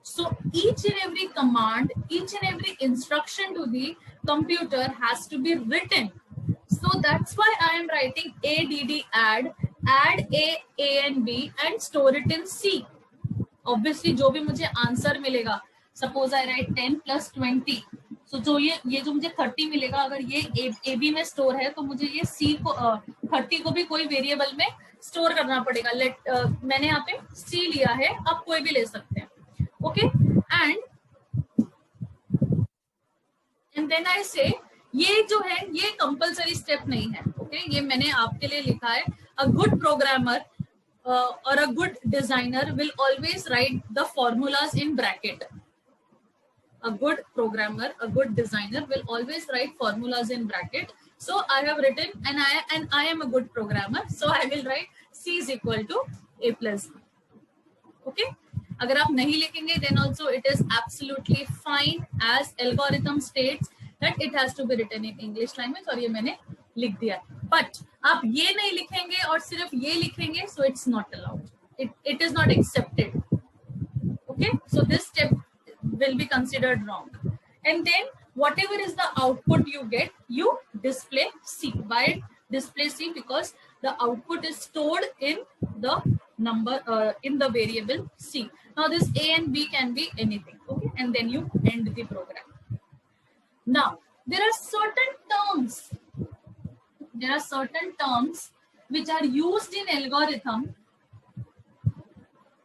So each and every command, each and every instruction to the computer has to be written. So that's why I am writing add a and b and store it in C. Obviously जो भी मुझे answer मिलेगा, suppose I write 10 plus 20. So जो ये जो मुझे 30 मिलेगा, अगर ये a b में स्टोर है तो मुझे ये c को 30 को भी कोई वेरिएबल में स्टोर करना पड़ेगा. मैंने यहाँ पे c लिया है, आप कोई भी ले सकते हैं. Okay, and then I say ये जो है ये कंपलसरी स्टेप नहीं है. ओके, ये मैंने आपके लिए लिखा है. A good programmer or a good designer will always write the formulas in bracket. A good programmer, a good designer will always write formulas in bracket. So I have written, and I am a good programmer, so I will write C is equal to A plus B. Okay, अगर आप नहीं लिखेंगे then also it is absolutely fine, as algorithm states that it has to be written in English language, और ये मैंने लिख दिया. But आप ये नहीं लिखेंगे और सिर्फ ये लिखेंगे, so it's not allowed. It is not accepted. Okay, so this step will be considered wrong. And then whatever is the output you get, you display C. Why display C? Because the output is stored in the number in the variable C. Now this A and B can be anything. Okay, and then you end the program. Now there are certain terms. There are certain terms which are used in algorithm.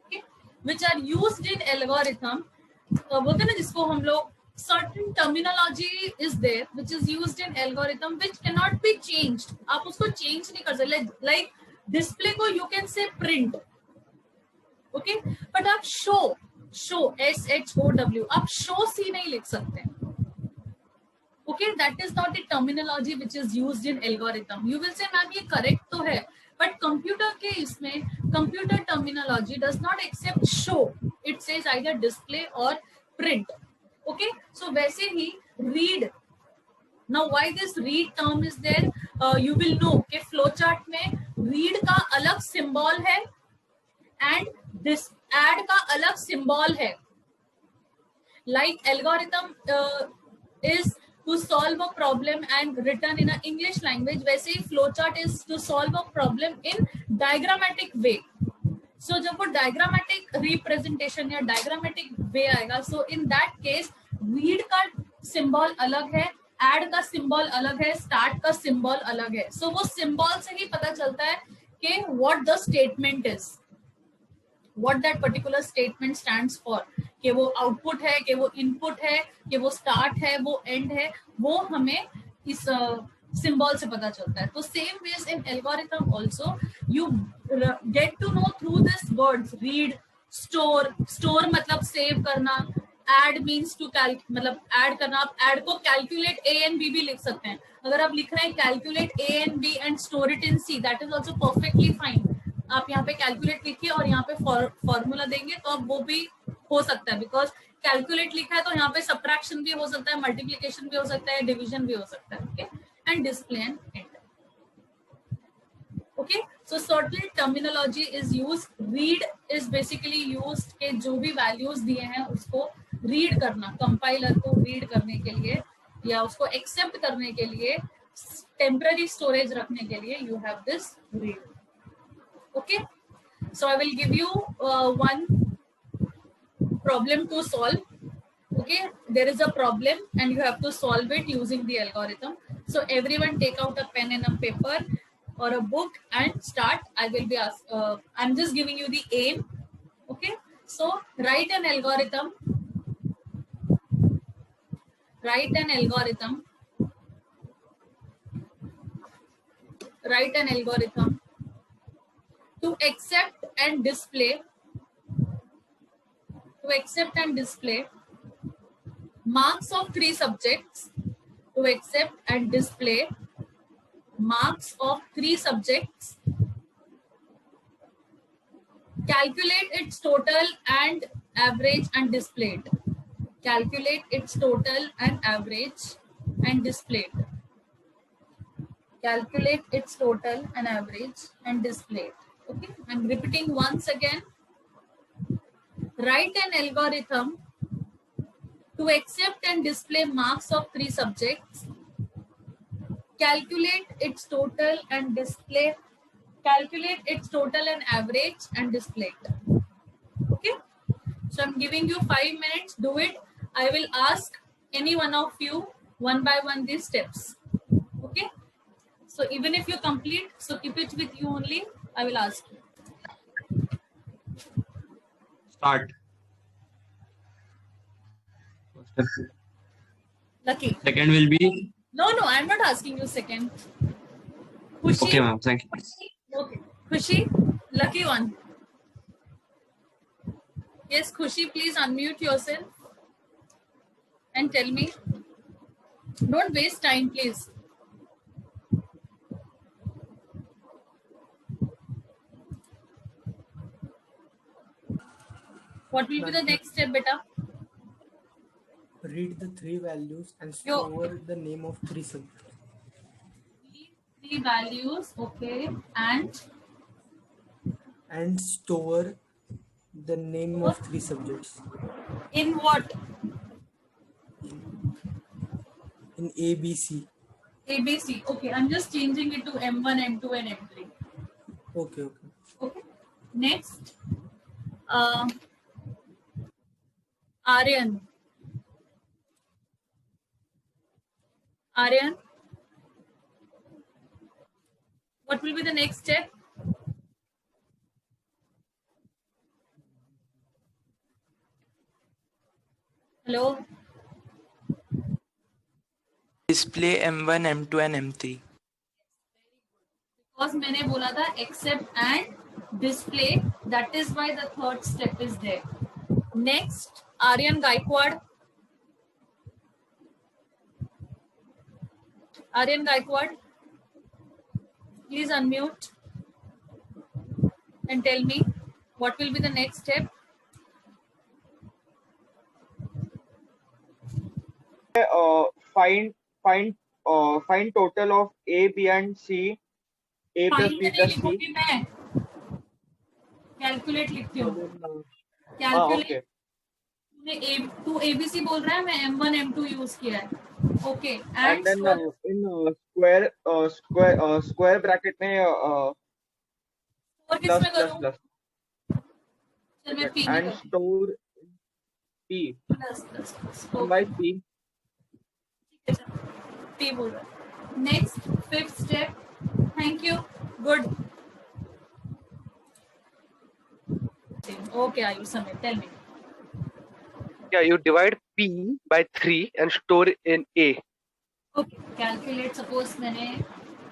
Okay, which are used in algorithm. बोलते हैं ना जिसको हम लोग, certain terminology is there which is used in algorithm which cannot be changed. आप उसको change नहीं कर सकते. Like display को you can say print. Okay, but आप show SHOW, आप show C नहीं लिख सकते. Okay, that is not the terminology which is used in algorithm. You will say ma'am ये correct तो है, but computer के इसमें computer terminology does not accept show. It says either display or print. Okay, so वैसे ही read. Now why this read term is there? You will know कि flowchart में read का अलग symbol है and this add का अलग symbol है. Like algorithm is to solve a problem and written in an English language, वैसे ही flowchart is to solve a problem in diagrammatic way. So जब वो diagrammatic representation या diagrammatic way आएगा, so in that case read का symbol अलग है, add का symbol अलग है, start का symbol अलग है. So वो symbol से ही पता चलता है कि what the statement is, what that particular statement stands for, कि वो output है, कि वो input है, कि वो start है, वो end है, वो हमें इस सिंबल से पता चलता है. तो same ways in algorithm also you get to know through this words. Read, store मतलब सेव करना, एड मीन्स टू मतलब ऐड करना. आप ऐड को कैलकुलेट ए एंड बी भी लिख सकते हैं. अगर आप लिख रहे हैं calculate A and B and store it in C, that is also perfectly fine. आप यहाँ पे कैलकुलेट लिखिए और यहाँ पे फॉर्मूला देंगे तो अब वो भी हो सकता है, बिकॉज कैलकुलेट लिखा है तो यहाँ पे सब्ट्रैक्शन भी हो सकता है, मल्टीप्लिकेशन भी हो सकता है, डिवीजन भी हो सकता है. Okay, and display and enter. Okay, so certain terminology is used. Read is basically used के जो भी values दिए हैं उसको read करना, compiler को read करने के लिए या उसको accept करने के लिए, temporary storage रखने के लिए you have this read. Okay, so I will give you one problem to solve. Okay, there is a problem and you have to solve it using the algorithm. So everyone take out a pen and a paper or a book and start. I will be I'm just giving you the aim. Okay, so write an algorithm to accept and display marks of 3 subjects, to accept and display marks of 3 subjects, calculate its total and average and display it. Calculate its total and average and display it. Calculate its total and average and display it. Okay, I'm repeating once again. Write an algorithm to accept and display marks of 3 subjects. Calculate its total and display. Calculate its total and average and display it. Okay, so I'm giving you 5 minutes. Do it. I will ask any one of you one by one these steps. Okay, so even if you complete, so keep it with you only. I will ask you. Start. Lucky. Second will be. No, I'm not asking you second. Khushi. Okay, ma'am. Thank you. Okay, Khushi, lucky one. Yes, Khushi, please unmute yourself and tell me. Don't waste time, please. What will be the next step, beta? Read the 3 values and store the name of 3 subjects. 3 values, okay, and store the name of 3 subjects. In what? In ABC. ABC. Okay, I'm just changing it to M1, M2, and M3. Okay. Okay. Next, Aryan. What will be the next step? Hello? Display M1, M2 and M3. Because मैंने बोला था accept and display, that is why the third step is there. Next, Aryan Gaikwad. Please unmute and tell me what will be the next step. Find total of A, B and C. A plus B plus C. मैं calculate लिखती हूँ. Okay. तू ABC बोल रहा है, मैं M1 M2 use किया है. Okay, and then in square bracket में plus plus चल मैं P and store P by P. P बोल रहा है. Next, 5th step. Thank you. Good. Okay, Ayush Samir, tell me. Yeah, you divide P by 3 and store in A. Okay, calculate, suppose मैंने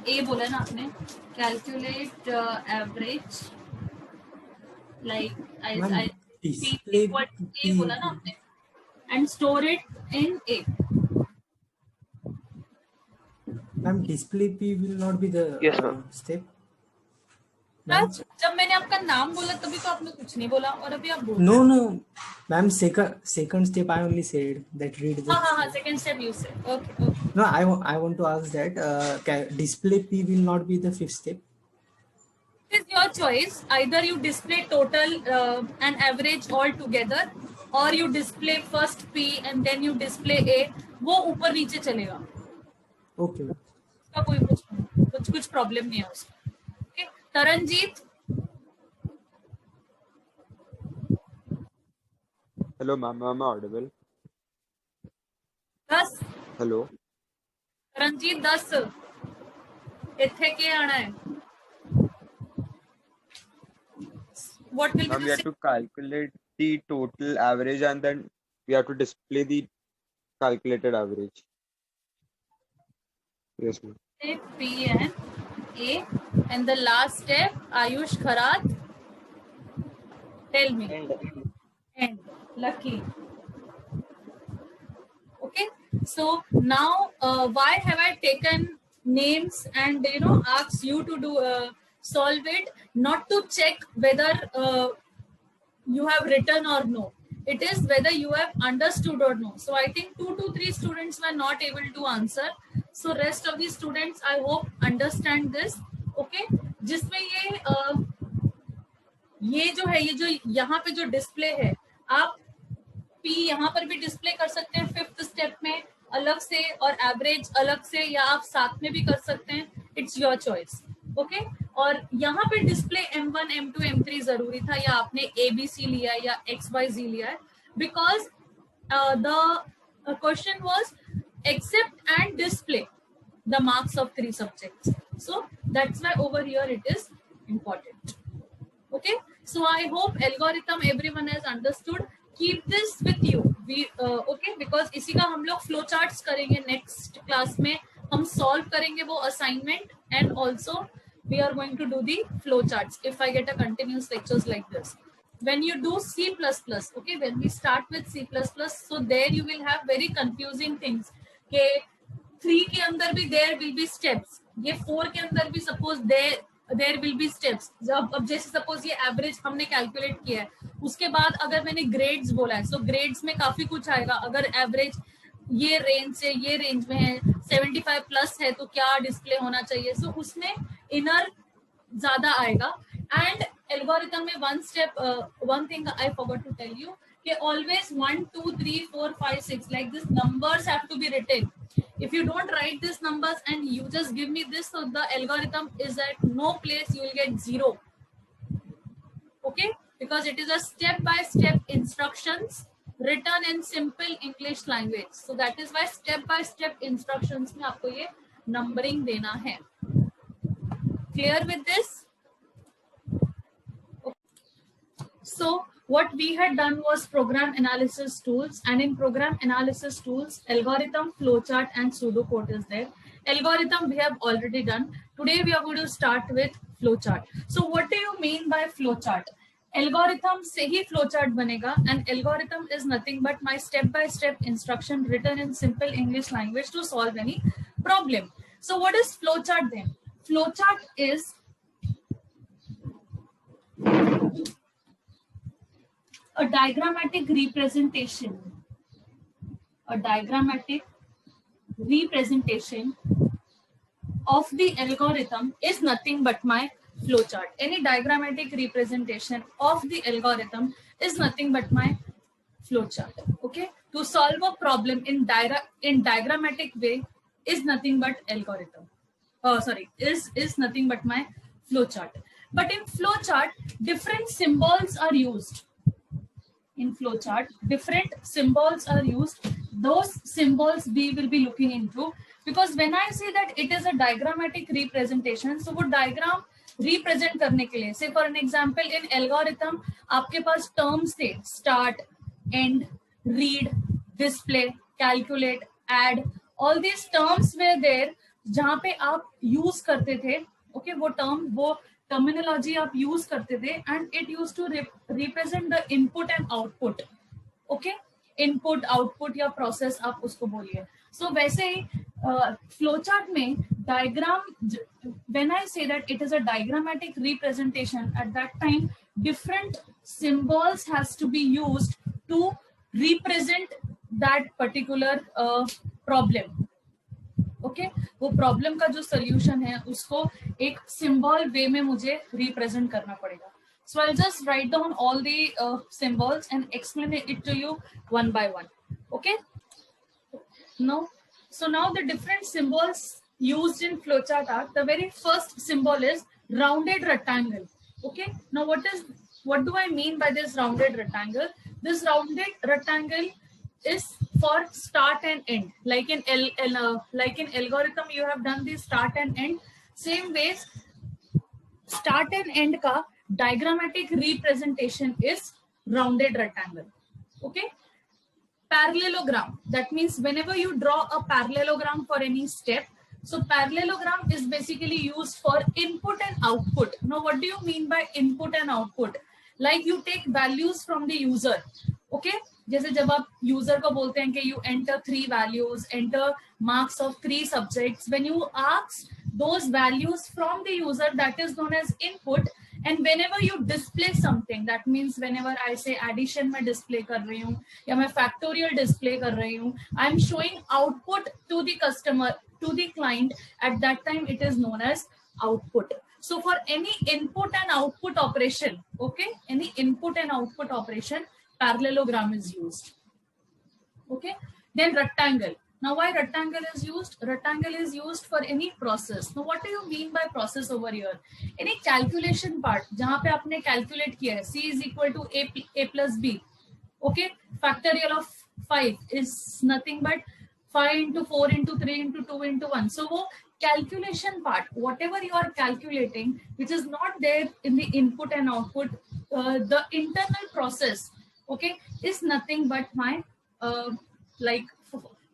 ए बोला ना आपने, calculate average like ma'am I P display equal A P. बोला ना आपने, and store it in A. Ma'am display P will not be the Yes, ma'am. step. राज, जब मैंने आपका नाम बोला तभी तो आपने कुछ नहीं बोला, और अभी आप बोल No, no, ma'am. Second step. I only said that read the. हाँ, सेकंड स्टेप यू से. Okay. No, I want to ask that display P will not be the fifth step. It is your choice. Either you display total and average all together, or you display first P and then you display A. वो ऊपर नीचे चलेगा. Okay. उसका कोई कुछ problem नहीं है उसका. Okay. Taranjit. Hello, ma'am. Am I audible? 10. Hello. Taranjit 10. ਇੱਥੇ ਕੀ ਆਣਾ ਹੈ? What will Ma'am, be we the have to calculate the total average and then we have to display the calculated average. Yes, ma'am. step P and A, and the last step Ayush Kharat. Tell me. End. Lucky. Okay. So now, why have I taken names and asked you to do solve it? Not to check whether you have written or no. It is whether you have understood or no. So I think 2 to 3 students were not able to answer. So rest of the students, I hope understand this. Okay. जिसमें ये जो है, ये जो यहाँ पे जो display है, आप P यहाँ पर भी डिस्प्ले कर सकते हैं फिफ्थ स्टेप में अलग से, और एवरेज अलग से, या आप साथ में भी कर सकते हैं. It's your choice. ओके. और यहाँ पे डिस्प्ले M1, M2, M3 जरूरी था, या आपने ABC लिया है या XYZ लिया है, because the question was accept and display the marks of 3 subjects. So that's why over here it is important. Okay. So I hope algorithm everyone has understood. Keep this with you. We okay, because इसी का हम लोग flow charts करेंगे next class में. हम solve करेंगे वो assignment, and also we are going to do the flow charts if I get a continuous lectures like this. When you do C++, okay, when we start with C++, so there you will have very confusing things. के 3 के अंदर भी there will be steps. ये 4 के अंदर भी suppose there will be steps. अब जैसे suppose ये average हमने calculate किया है, उसके बाद अगर मैंने grades बोला है, so grades में काफी कुछ आएगा. अगर average ये range से ये range में है, 75 plus है, तो क्या display होना चाहिए. So उसमें inner ज्यादा आएगा. And algorithm में one thing I forgot to tell you, कि always 1, 2, 3, 4, 5, 6 like this numbers have to be written. If you don't write these numbers and you just give me this, so the algorithm is at no place, you will get 0. Okay, because it is a step-by-step instructions written in simple English language. So that is why step-by-step instructions में आपको ये numbering देना है. Clear with this? So what we had done was program analysis tools, and in program analysis tools, algorithm, flowchart, and pseudocode is there. Algorithm we have already done. Today we are going to start with flowchart. So what do you mean by flowchart? Algorithm से ही flowchart बनेगा, and algorithm is nothing but my step-by-step instruction written in simple English language to solve any problem. So what is flowchart then? Flowchart is a diagrammatic representation of the algorithm is nothing but my flowchart. Any diagrammatic representation of the algorithm is nothing but my flowchart. Okay, to solve a problem in diagrammatic way is nothing but algorithm. Is nothing but my flowchart. But in flowchart, different symbols are used. In flowchart, different symbols are used. Those symbols we will be looking into, because when I say that it is a diagrammatic representation, so वो diagram represent करने के लिए, say for an example in algorithm आपके पास terms थे, start, end, read, display, calculate, add, all these terms were there जहाँ पे आप use करते थे, okay, वो terminology आप यूज करते थे, and it used to represent the input and output, okay, input output या process आप उसको बोलिए. So वैसे ही flowchart में diagram, when I say that it is a diagrammatic representation, at that time different symbols has to be used to represent that particular problem. Okay वो problem का जो solution है उसको एक सिंबल वे में मुझे रिप्रेजेंट करना पड़ेगा. So I'll just write down all the symbols and explain it to you one by one. Okay. Now the different symbols used in flowchart are, the very first symbol is rounded rectangle. Okay. Now what do I mean by this rounded rectangle? This rounded rectangle is for start and end. Like in algorithm, you have done the start and end. Same ways, start and end ka diagrammatic representation is rounded rectangle. Okay. Parallelogram. That means whenever you draw a parallelogram for any step, so parallelogram is basically used for input and output. Now, what do you mean by input and output? Like you take values from the user. Okay. जैसे जब आप user को बोलते हैं कि you enter 3 values, enter marks of 3 subjects, when you ask those values from the user, that is known as input. And whenever you display something, that means whenever I say addition मैं display कर रही हूँ या मैं factorial display कर रही हूँ, I am showing output to the customer, to the client. At that time it is known as output. So for any input and output operation, okay, any input and output operation, parallelogram is used. Okay. Then rectangle. Now why rectangle is used? Rectangle is used for any process. Now what do you mean by process over here? Any calculation part जहाँ पे आपने calculate किया है, C is equal to A plus B. Okay. Factorial of 5 is nothing but 5 into 4 into 3 into 2 into 1. So वो calculation part, whatever you are calculating, which is not there in the input and output, the internal process, okay, is nothing but my like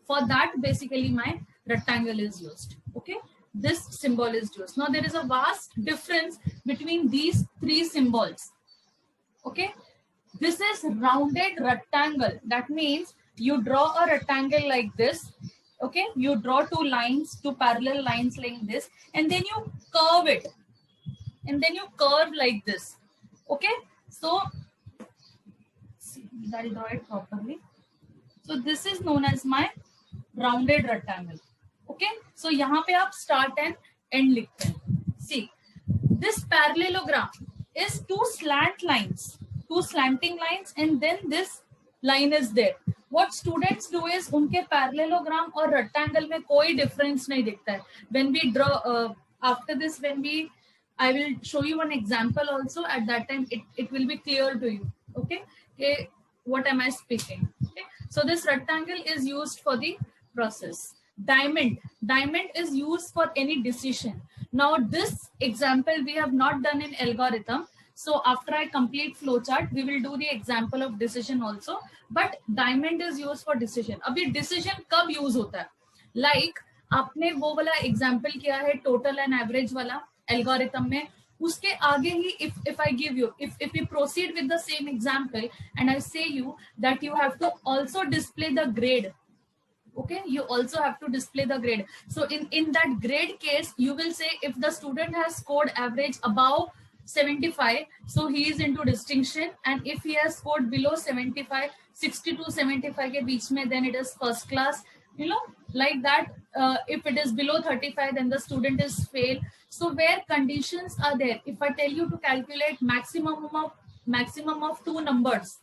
for that basically my rectangle is used. Okay, this symbol is used. Now there is a vast difference between these 3 symbols. Okay, this is rounded rectangle. That means you draw a rectangle like this. Okay, you draw 2 lines, 2 parallel lines like this, and then you curve it, and then you curve like this. Okay, so I'll draw it properly. So this is known as my rounded rectangle. Okay, so यहाँ पे आप start and end लिखते हैं. See, this parallelogram is 2 slant lines, 2 slanting lines, and then this line is there. What students do is उनके parallelogram और rectangle में कोई difference नहीं दिखता है. When we draw after this, I will show you one example also. At that time, it will be clear to you. Okay. What am I speaking? Okay. So this rectangle is used for the process. Diamond is used for any decision. Now this example we have not done in algorithm. So after I complete flowchart, we will do the example of decision also. But diamond is used for decision. अभी decision कब use होता है? Like आपने वो वाला example किया है total and average वाला algorithm में. उसके आगे ही if I give you, if we proceed with the same example and I say you that you have to also display the grade. Okay, you also have to display the grade. So in that grade case, you will say if the student has scored average above 75, so he is into distinction, and if he has scored below 75, 60 to 75 के बीच में, then it is first class. You know, like that. If it is below 35, then the student is fail. So where conditions are there, if I tell you to calculate maximum of 2 numbers,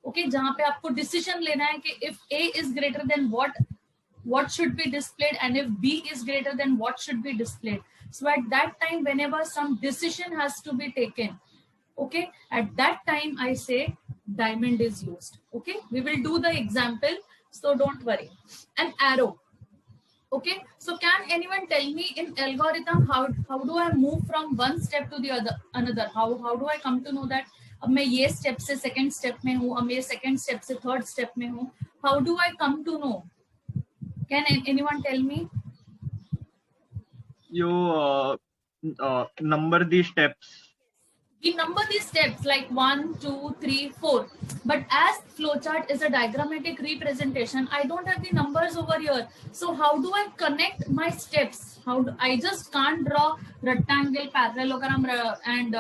okay, जहाँ पे आपको decision लेना है कि if A is greater than what should be displayed, and if B is greater than what should be displayed. So at that time, whenever some decision has to be taken, okay, at that time I say diamond is used. Okay, we will do the example, so don't worry. An arrow. Okay, so can anyone tell me in algorithm how do I move from one step to the another? How do I come to know that अब मैं ये step से second step में हूँ, अब मैं second step से third step में हूँ? How do I come to know? Can anyone tell me? You number the steps. We number these steps like 1, 2, 3, 4. But as flowchart is a diagrammatic representation, I don't have the numbers over here. So how do I connect my steps? I just can't draw rectangle, parallelogram, and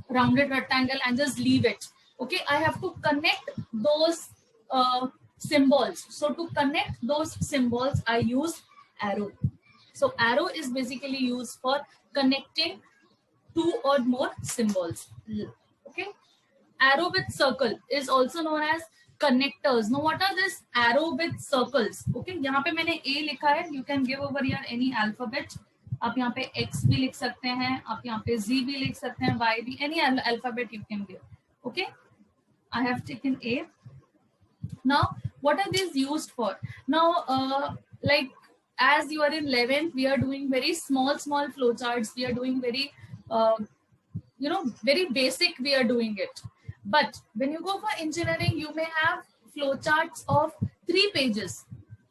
rounded rectangle and just leave it. Okay, I have to connect those symbols. So to connect those symbols, I use arrow. So arrow is basically used for connecting two or more symbols. Okay, arrow with circle is also known as connectors. Now what are this arrow with circles? Okay, यहाँ पे मैंने A लिखा है. You can give over here any alphabet. आप यहाँ पे X भी लिख सकते हैं, आप यहाँ पे Z भी लिख सकते हैं, Y भी, any alphabet you can give. Okay, I have taken A. Now what are these used for? Now like as you are in 11th, we are doing very small flowcharts. We are doing very very basic, we are doing it. But when you go for engineering, you may have flowcharts of 3 pages.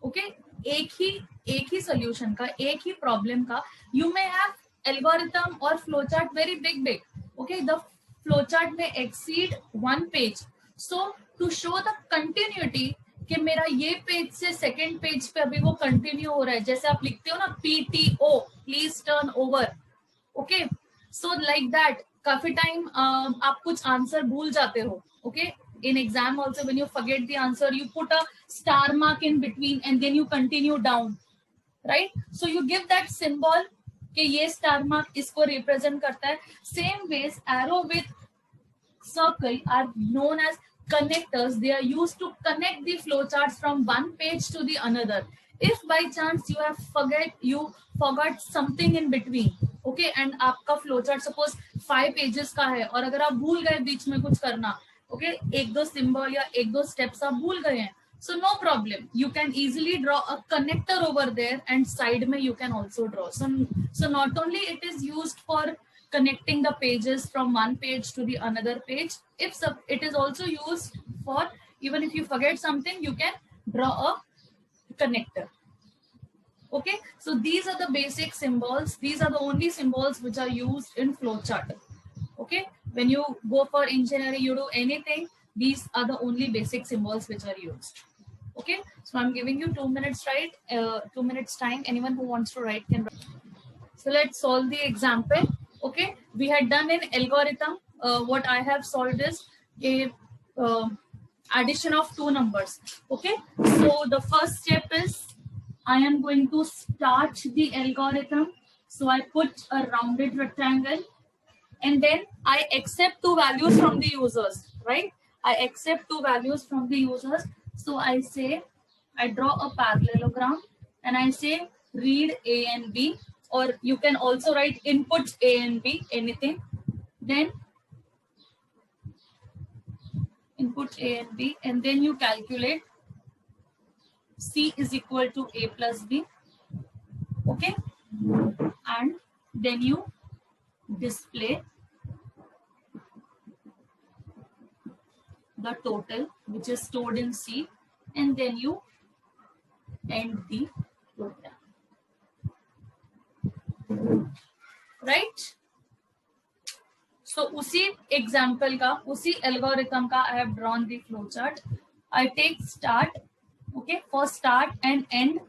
Okay, एक ही solution का, एक ही problem का, you may have algorithm or flowchart very big. Okay, the flowchart may exceed 1 page. So to show the continuity कि मेरा ये page से second page पे अभी वो कंटिन्यू हो रहा है, जैसे आप लिखते हो ना PTO, please turn over. Okay, so like that. काफी टाइम आप कुछ आंसर भूल जाते हो. Okay, in exam also when you forget the answer, you put a star mark in between and then you continue down, right? So you give that symbol कि ये star mark इसको represent करता है. Same ways arrow with circle are known as connectors. They are used to connect the flowcharts from one page to the another. If by chance you forgot something in between, okay, and आपका flowchart suppose 5 pages का है और अगर आप भूल गए बीच में कुछ करना, okay, एक दो symbol या एक दो steps आप भूल गए हैं, so no problem, you can easily draw a connector over there and side में you can also draw. So not only it is used for connecting the pages from one page to the another page, it is also used for, even if you forget something, you can draw a connector. Okay, so these are the basic symbols. These are the only symbols which are used in flowchart. Okay, when you go for engineering, you do anything, these are the only basic symbols which are used. Okay, so I'm giving you 2 minutes, right? 2 minutes time. Anyone who wants to write can write. So let's solve the example. Okay, we had done an algorithm. What I have solved is a addition of 2 numbers. Okay, so the first step is I am going to start the algorithm. So I put a rounded rectangle and then I accept 2 values from the users, right? I accept 2 values from the users. So I say, I draw a parallelogram and I say read A and B, or you can also write input A and B, anything. Then input A and B, and then you calculate C is equal to A plus B. Okay, and then you display the total which is stored in C, and then you end the program. Right? So उसी example का, उसी algorithm का I have drawn the flowchart. I take start. Okay, for start and end,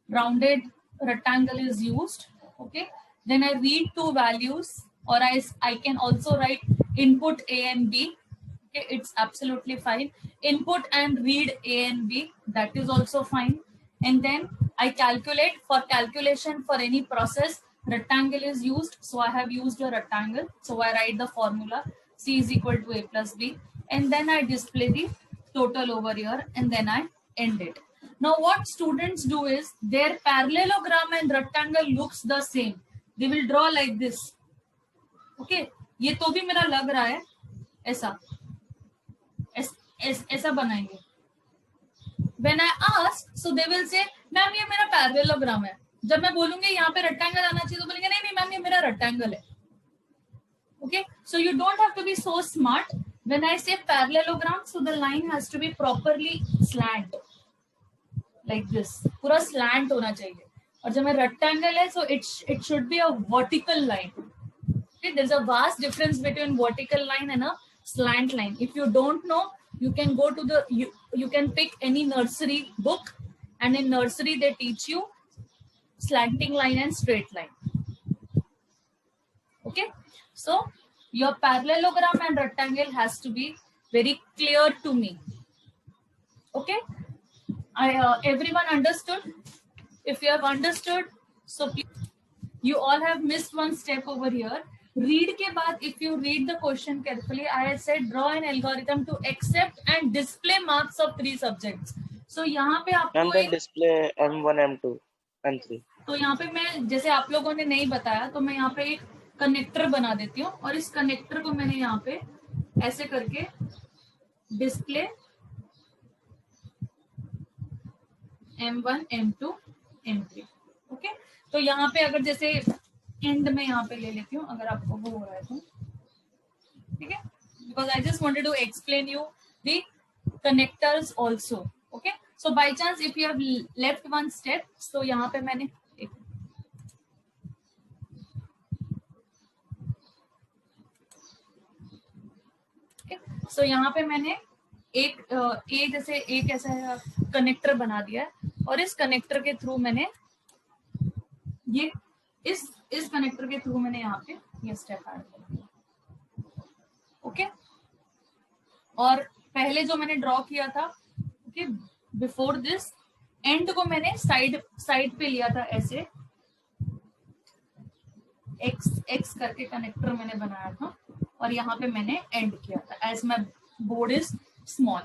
rounded rectangle is used. Okay, then I read 2 values, or I can also write input A and B. Okay, it's absolutely fine. Input and read A and B, that is also fine. And then I calculate. For calculation for any process, rectangle is used. So I have used a rectangle. So I write the formula C is equal to A plus B. And then I display the total over here, and then I end it. Now what students do is their parallelogram and rectangle looks the same. They will draw like this. Okay, ये तो भी मेरा लग रहा है ऐसा ऐसा बनाएंगे. When I ask, so they will say, ma'am ये मेरा parallelogram है. जब मैं बोलूंगी यहाँ पे rectangle आना चाहिए तो बोलेंगे नहीं मैम ये मेरा rectangle है. Okay, so you don't have to be so smart. When I say parallelogram, so the line has to be properly slant. Like this, पूरा स्लैंट होना चाहिए. और जब मैं रेक्टेंगल है, so it should be a vertical line. Okay, there's a vast difference between vertical line and a slant line. If you don't know, you can go to the you can pick any nursery book, and in nursery they teach you slanting line and straight line. Okay, so your parallelogram and rectangle has to be very clear to me. Okay, everyone understood? If you have understood, so please, you all have missed one step over here. Read के बाद, if you read the question carefully, I said draw an algorithm to accept and display marks of 3 subjects. So यहाँ पे आपको एक display M1 M2 M3. तो यहाँ पे मैं, जैसे आप लोगों ने नहीं बताया, तो मैं यहाँ पे एक कनेक्टर बना देती हूँ, और इस कनेक्टर को मैंने यहाँ पे ऐसे करके display M1 M2 M3. Okay, तो यहाँ पे अगर जैसे एंड में यहाँ पे ले लेती हूँ, अगर आपको वो हो रहा है तो ठीक है, because I just wanted to explain you the connectors also. Okay, so by chance if you have left one step, so यहाँ पे मैंने सो यहाँ पे मैंने एक जैसे एक ऐसा कनेक्टर बना दिया है, और इस कनेक्टर के थ्रू मैंने ये इस कनेक्टर के थ्रू मैंने यहाँ पे ये स्टेप ऐड कर दिया. ओके, और पहले जो मैंने ड्रॉ किया था, ओके, बिफोर दिस एंड को मैंने साइड पे लिया था, ऐसे एक्स करके कनेक्टर मैंने बनाया था, और यहाँ पे मैंने एंड किया था as my board is small.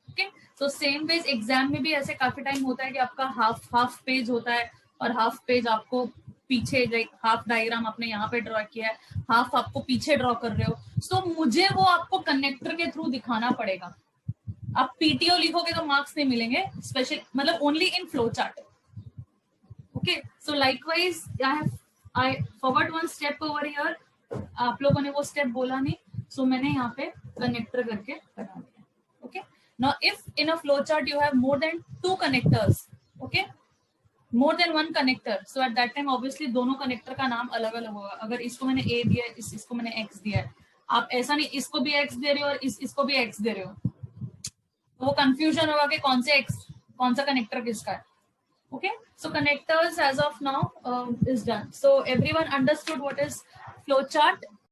Okay, तो सेम वेज एग्जाम में भी ऐसे काफी टाइम होता है कि आपका हाफ पेज होता है, और हाफ पेज आपको पीछे, लाइक हाफ डायग्राम आपने यहाँ पे ड्रॉ किया है, हाफ आपको पीछे ड्रॉ कर रहे हो, सो मुझे वो आपको कनेक्टर के थ्रू दिखाना पड़ेगा. आप पीटीओ लिखोगे तो मार्क्स नहीं मिलेंगे, स्पेशल मतलब only in flow chart. Okay, so likewise I forward one step over here. आप लोगों ने वो स्टेप बोला नहीं, सो मैंने यहाँ पे कनेक्टर करके बना दिया. Okay, now if in a flow chart you have more than 2 connectors, okay, more than 1 connector, so at that time obviously दोनों कनेक्टर का नाम अलग अलग होगा. अगर इसको मैंने ए दिया है, इसको मैंने एक्स दिया है, आप ऐसा नहीं इसको भी एक्स दे रहे हो और इसको भी एक्स दे रहे हो, तो वो कंफ्यूजन होगा कि कौन सा कनेक्टर किसका है. Okay, so connectors as of now is done. So everyone understood what is flowchart?